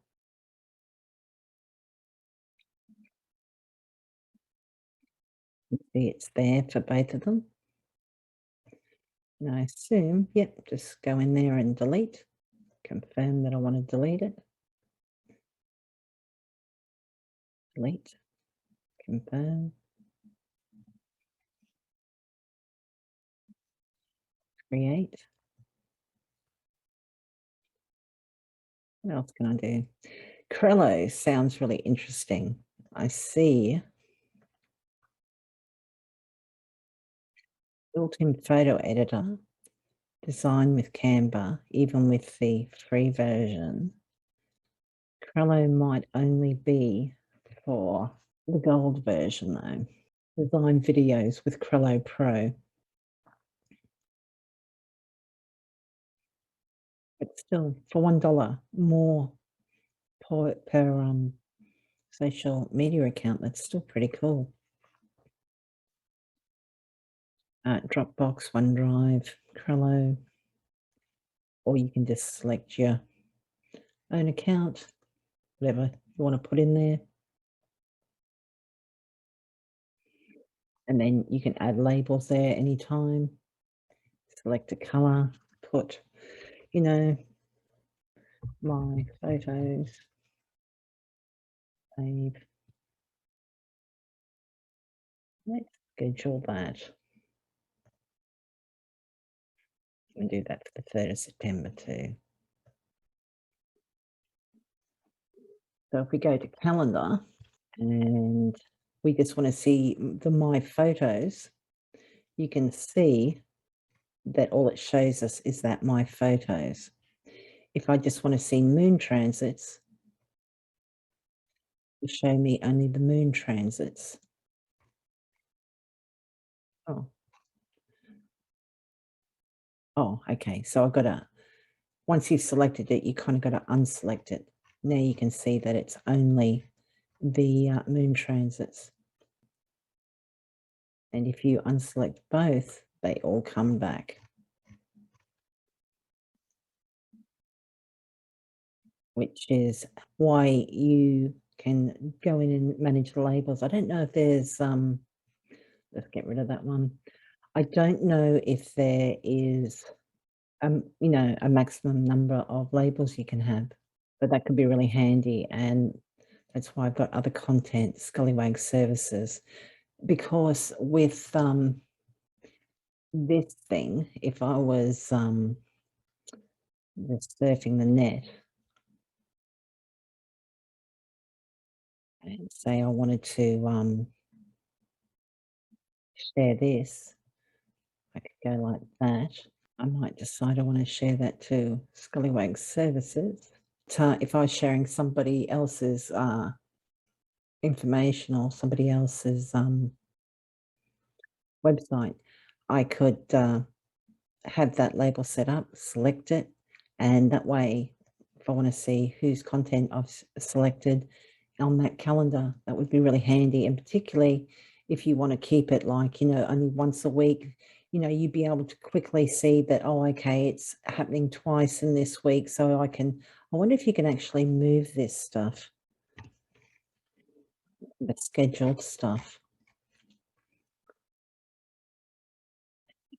you see it's there for both of them. And I assume, yep, just go in there and delete. Confirm that I want to delete it. Delete. Confirm. Create. What else can I do? Trello sounds really interesting. I see built-in photo editor, design with Canva, even with the free version. Trello might only be for the gold version though. Design videos with Trello Pro. But still, for $1 more per social media account, that's still pretty cool. Dropbox, OneDrive, Trello, or you can just select your own account, whatever you want to put in there. And then you can add labels there anytime. Select a color, put, my photos, save. Let's schedule that. And do that for the 3rd of September too. So if we go to calendar and we just want to see the my photos, you can see that all it shows us is that my photos. If I just want to see moon transits, it'll show me only the moon transits. Oh, oh, okay. So I've got to, once you've selected it, you kind of got to unselect it. Now you can see that it's only the moon transits. And if you unselect both, they all come back, which is why you can go in and manage the labels. I don't know if there's, let's get rid of that one. I don't know if there is, a maximum number of labels you can have, but that could be really handy. And that's why I've got other content, Scullywag services, because with this thing, if I was just surfing the net and say I wanted to share this, I could go like that. I might decide I want to share that to Scullywag services. If I was sharing somebody else's information or somebody else's website, I could have that label set up, select it, and that way, if I want to see whose content I've selected on that calendar, that would be really handy. And particularly if you want to keep it like, only once a week, you'd be able to quickly see that, oh, okay, it's happening twice in this week. So I wonder if you can actually move this stuff, the scheduled stuff.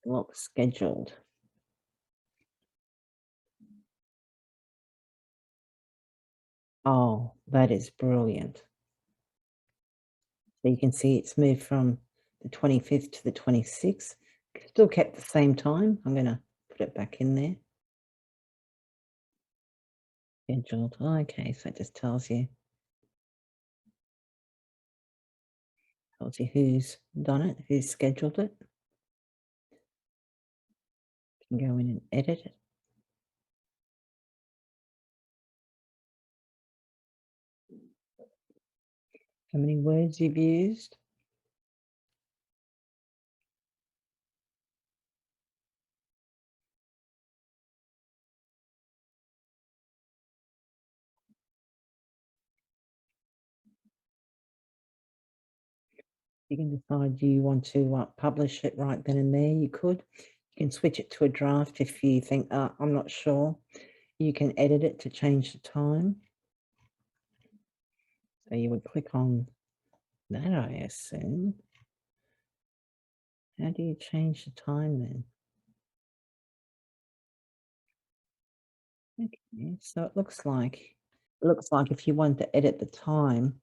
Look, scheduled. Oh, that is brilliant. So you can see it's moved from the 25th to the 26th. Still kept the same time. I'm going to put it back in there. Scheduled. Okay, so it just tells you who's done it, who's scheduled it. You can go in and edit it. How many words you've used. You can decide, do you want to publish it right then and there? You could. You can switch it to a draft if you think, I'm not sure. You can edit it to change the time. So you would click on that, I assume. How do you change the time then? Okay, so it looks like if you wanted to edit the time,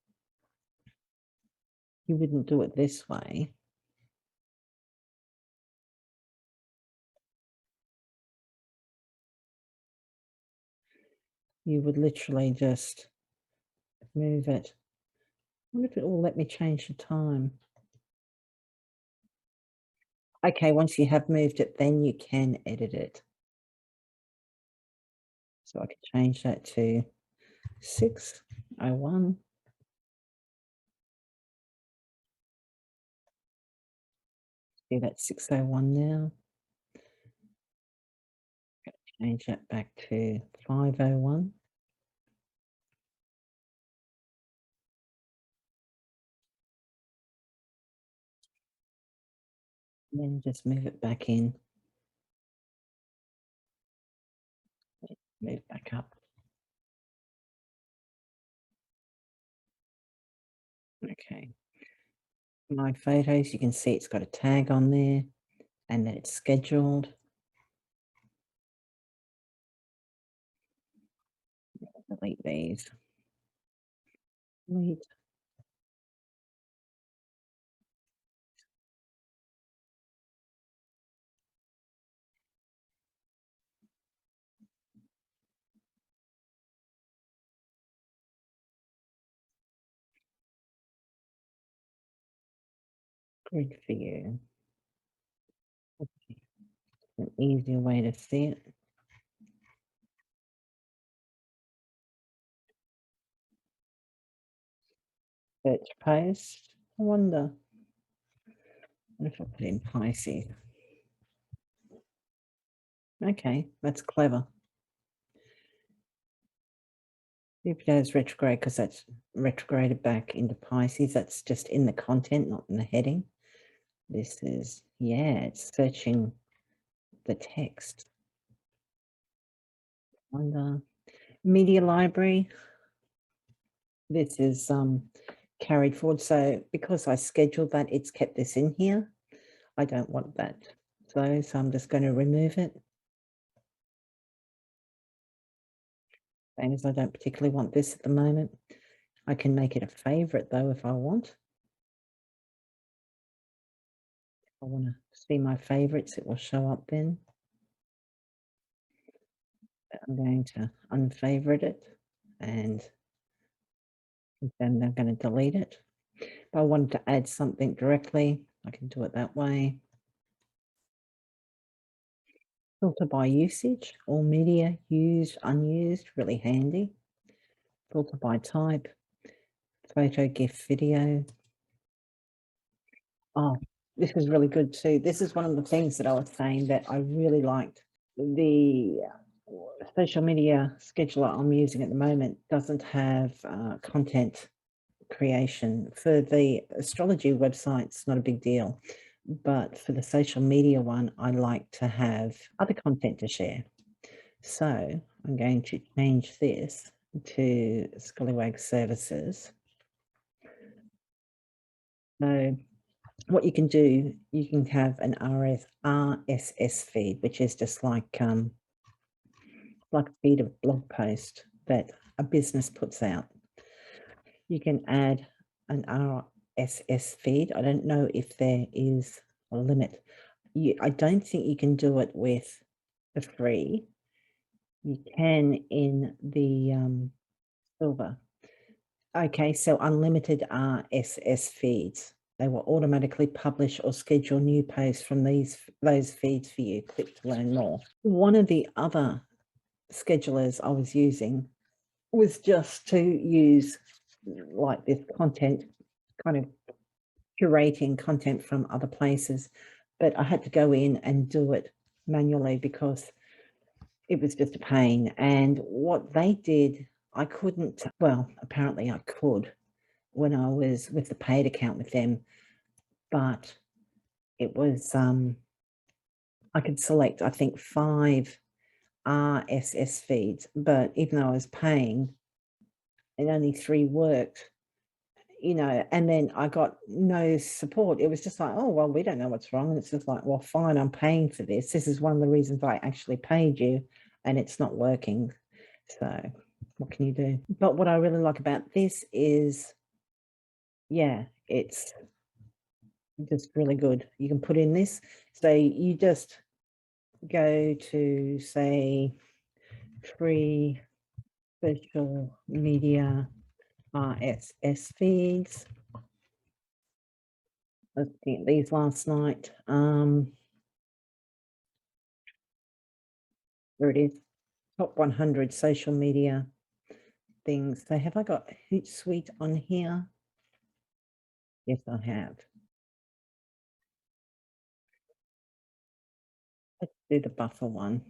you wouldn't do it this way. You would literally just move it. I wonder if it will let me change the time. Okay, once you have moved it, then you can edit it. So I could change that to 6:01. See, that's 6:01 now. Change that back to 5:01. Then just move it back in. Move back up. Okay. My photos, you can see it's got a tag on there and that it's scheduled. Delete these. Delete. Good for you. An easier way to see it. Search post. I wonder. What if I put in Pisces? Okay, that's clever. Jupiter is retrograde because that's retrograded back into Pisces. That's just in the content, not in the heading. This is, yeah, it's searching the text. Wonder. Media library. This is carried forward. So because I scheduled that, it's kept this in here. I don't want that. So I'm just going to remove it. Same as I don't particularly want this at the moment. I can make it a favorite though if I want. If I want to see my favorites, it will show up then. I'm going to unfavorite it and then I'm going to delete it. If I wanted to add something directly, I can do it that way. Filter by usage, all media used, unused, really handy. Filter by type, photo, GIF, video. Oh, this is really good too. This is one of the things that I was saying that I really liked. The social media scheduler I'm using at the moment doesn't have content creation. For the astrology website, it's not a big deal. But for the social media one, I like to have other content to share. So I'm going to change this to Scullywag services. So what you can do, you can have an RSS feed, which is just like a feed of blog post that a business puts out. You can add an RSS feed. I don't know if there is a limit. I don't think you can do it with the free. You can in the silver. Okay, so unlimited RSS feeds. They will automatically publish or schedule new posts from those feeds for you. Click to learn more. One of the other schedulers I was using was just to use like this content, kind of curating content from other places, but I had to go in and do it manually because it was just a pain. And what they did, I couldn't, well, apparently I could when I was with the paid account with them, but it was, I could select, I think, 5 RSS feeds, but even though I was paying, and only 3 worked, you know, and then I got no support. It was just like, oh, well, we don't know what's wrong. And it's just like, well, fine, I'm paying for this. This is one of the reasons I actually paid you and it's not working. So what can you do? But what I really like about this is, yeah, it's just really good. You can put in this. So you just go to, say, free social media RSS feeds. Looking at these last night. There it is. Top 100 social media things. So have I got Hootsuite on here? Yes, I have. Let's do the buffer one,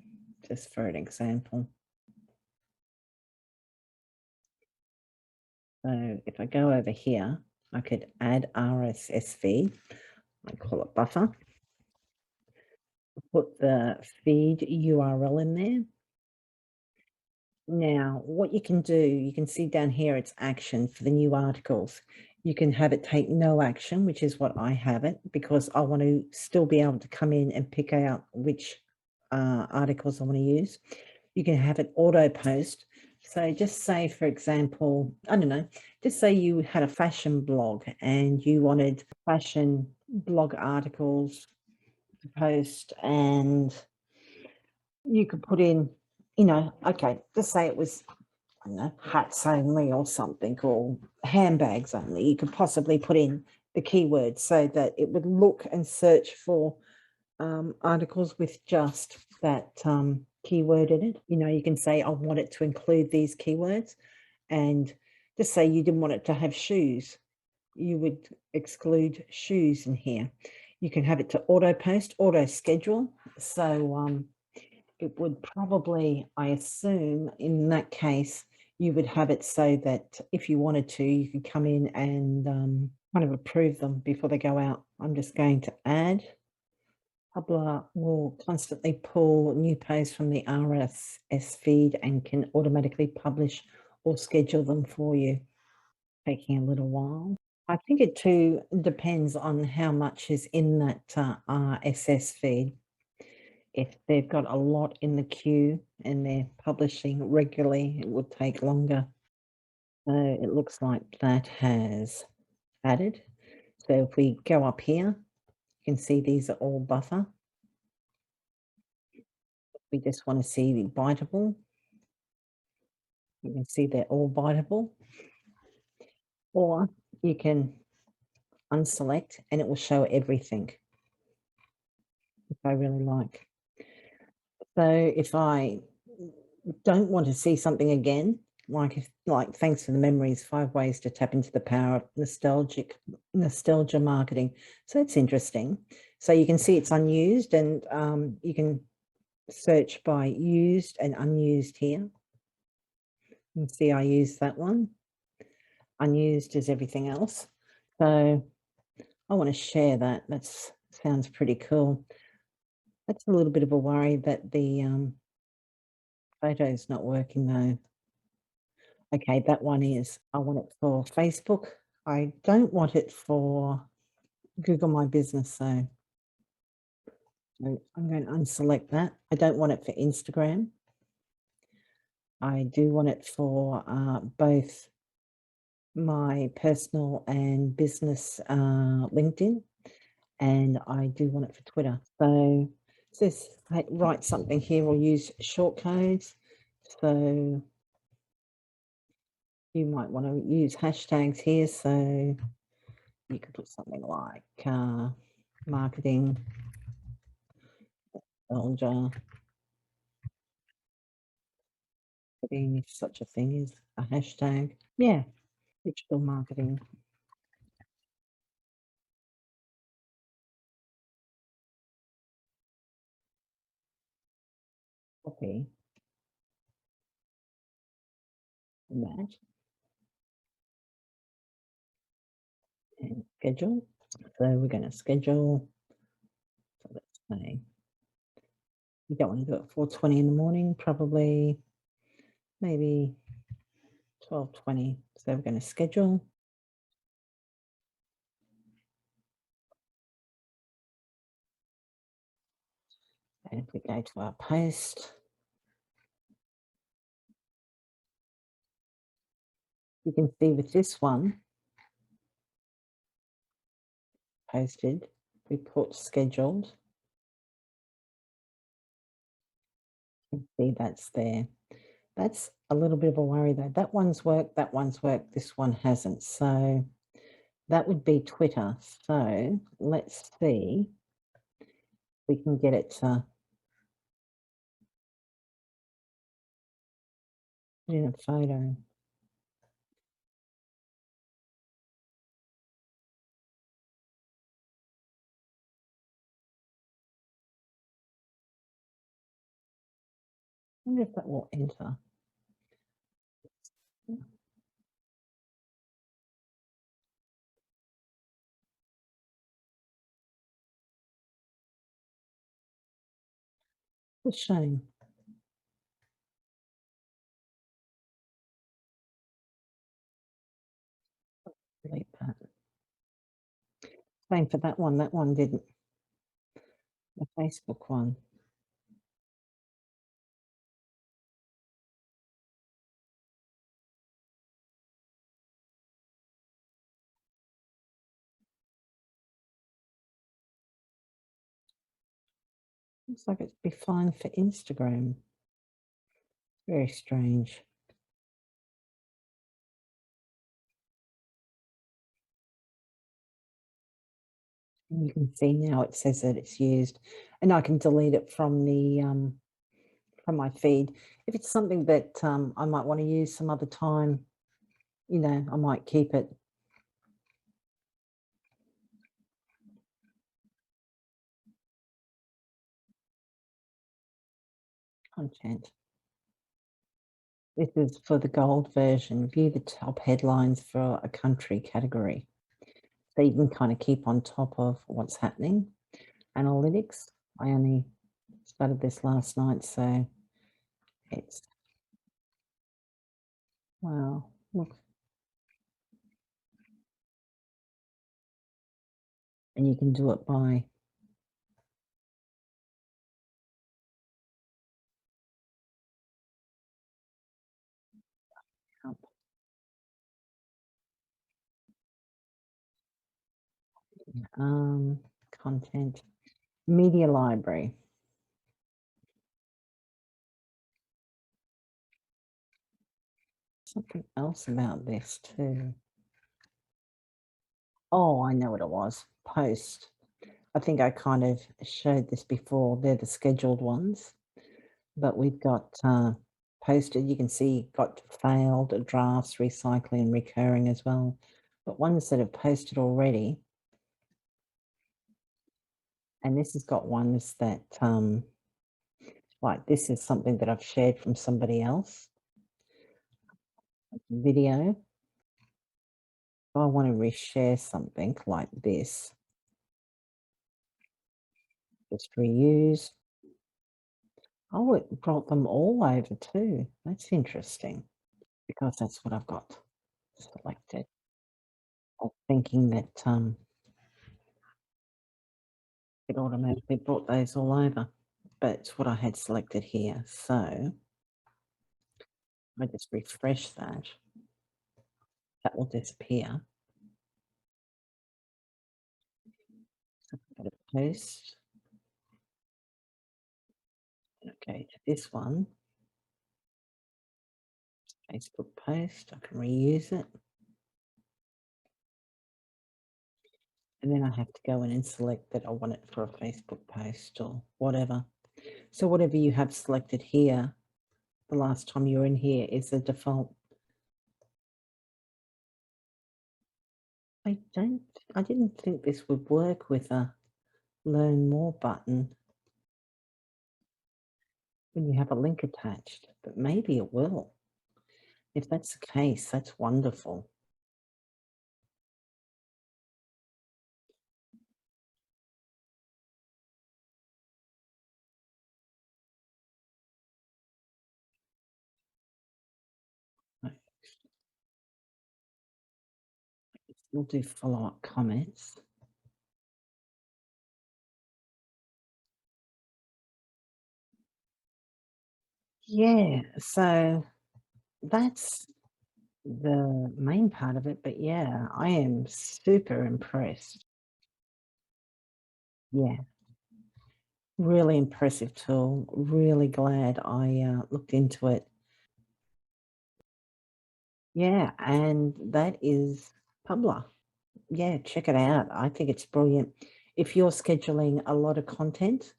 just for an example. So if I go over here, I could add RSS feed. I call it buffer. Put the feed URL in there. Now, what you can do, you can see down here, it's action for the new articles. You can have it take no action, which is what I have it, because I want to still be able to come in and pick out which articles I want to use. You can have it auto post. So just say, for example, I don't know, just say you had a fashion blog and you wanted fashion blog articles to post, and you could put in, you know, okay, just say it was, I don't know, hats only or something, or handbags only. You could possibly put in the keywords so that it would look and search for articles with just that keyword in it. You know, you can say, I want it to include these keywords, and just say you didn't want it to have shoes. You would exclude shoes in here. You can have it to auto post, auto schedule. So it would probably, I assume, in that case, you would have it so that if you wanted to, you could come in and kind of approve them before they go out. I'm just going to add. Publer will constantly pull new posts from the RSS feed and can automatically publish or schedule them for you, taking a little while. I think it too depends on how much is in that RSS feed. If they've got a lot in the queue and they're publishing regularly, it would take longer. So it looks like that has added. So if we go up here, you can see these are all buffer. We just want to see the biteable. You can see they're all biteable. Or you can unselect and it will show everything, if I really like. So if I don't want to see something again, like thanks for the memories, 5 ways to tap into the power of nostalgia marketing. So it's interesting. So you can see it's unused, and you can search by used and unused here. You can see I use that one. Unused is everything else. So I want to share that. That sounds pretty cool. That's a little bit of a worry that the photo's not working though. Okay, that one is, I want it for Facebook. I don't want it for Google My Business, so I'm going to unselect that. I don't want it for Instagram. I do want it for both my personal and business LinkedIn, and I do want it for Twitter. So it says write something here or use short codes. So you might want to use hashtags here. So you could put something like marketing, soldier, if such a thing is a hashtag. Yeah, digital marketing. Copy that and schedule. So we're going to schedule. So let's say you don't want to do it 4:20 in the morning, probably maybe 12:20. So we're going to schedule. And if we go to our post, you can see with this one, posted, report scheduled. You can see that's there. That's a little bit of a worry though. That one's worked, this one hasn't. So that would be Twitter. So let's see if we can get it to put in a photo. I wonder if that will enter. It's a shame. Delete that. Same for that one. That one didn't. The Facebook one. Looks like it'd be fine for Instagram. Very strange. And you can see now it says that it's used, and I can delete it from my feed. If it's something that I might want to use some other time, I might keep it. Content. This is for the gold version. View the top headlines for a country category. So you can kind of keep on top of what's happening. Analytics. I only started this last night, so it's, wow, look. And you can do it by content, media library. Something else about this too. Oh, I know what it was. Post. I think I kind of showed this before. They're the scheduled ones, but we've got posted. You can see got failed, drafts, recycling, recurring as well. But ones that have posted already, and this has got ones that like this is something that I've shared from somebody else. Video. If I want to reshare something like this, just reuse. Oh, it brought them all over too. That's interesting because that's what I've got selected. I'm thinking that it automatically brought those all over, but it's what I had selected here. So I just refresh that. That will disappear. So go to post. Okay, to this one. Facebook post. I can reuse it. And then I have to go in and select that I want it for a Facebook post or whatever. So whatever you have selected here, the last time you were in here is the default. I didn't think this would work with a learn more button when you have a link attached, but maybe it will. If that's the case, that's wonderful. We'll do follow-up comments. Yeah, so that's the main part of it, but yeah, I am super impressed. Yeah, really impressive tool. Really glad I looked into it. Yeah, and that is Publer. Yeah, check it out. I think it's brilliant. If you're scheduling a lot of content,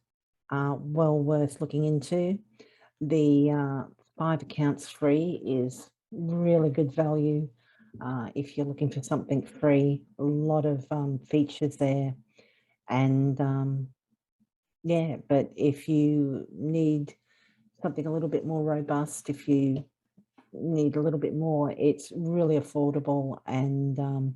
well worth looking into. The 5 accounts free is really good value. If you're looking for something free, a lot of features there. And yeah, but if you need something a little bit more robust, if you need a little bit more, it's really affordable and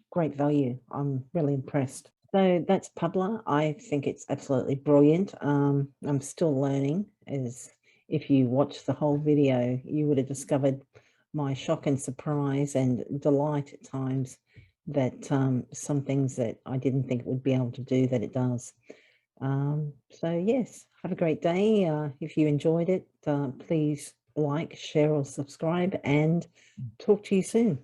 great value. I'm really impressed. So that's Publer. I think it's absolutely brilliant. I'm still learning. As if you watched the whole video, you would have discovered my shock and surprise and delight at times that some things that I didn't think it would be able to do, that it does. So yes, have a great day. If you enjoyed it, please like, share or subscribe, and talk to you soon.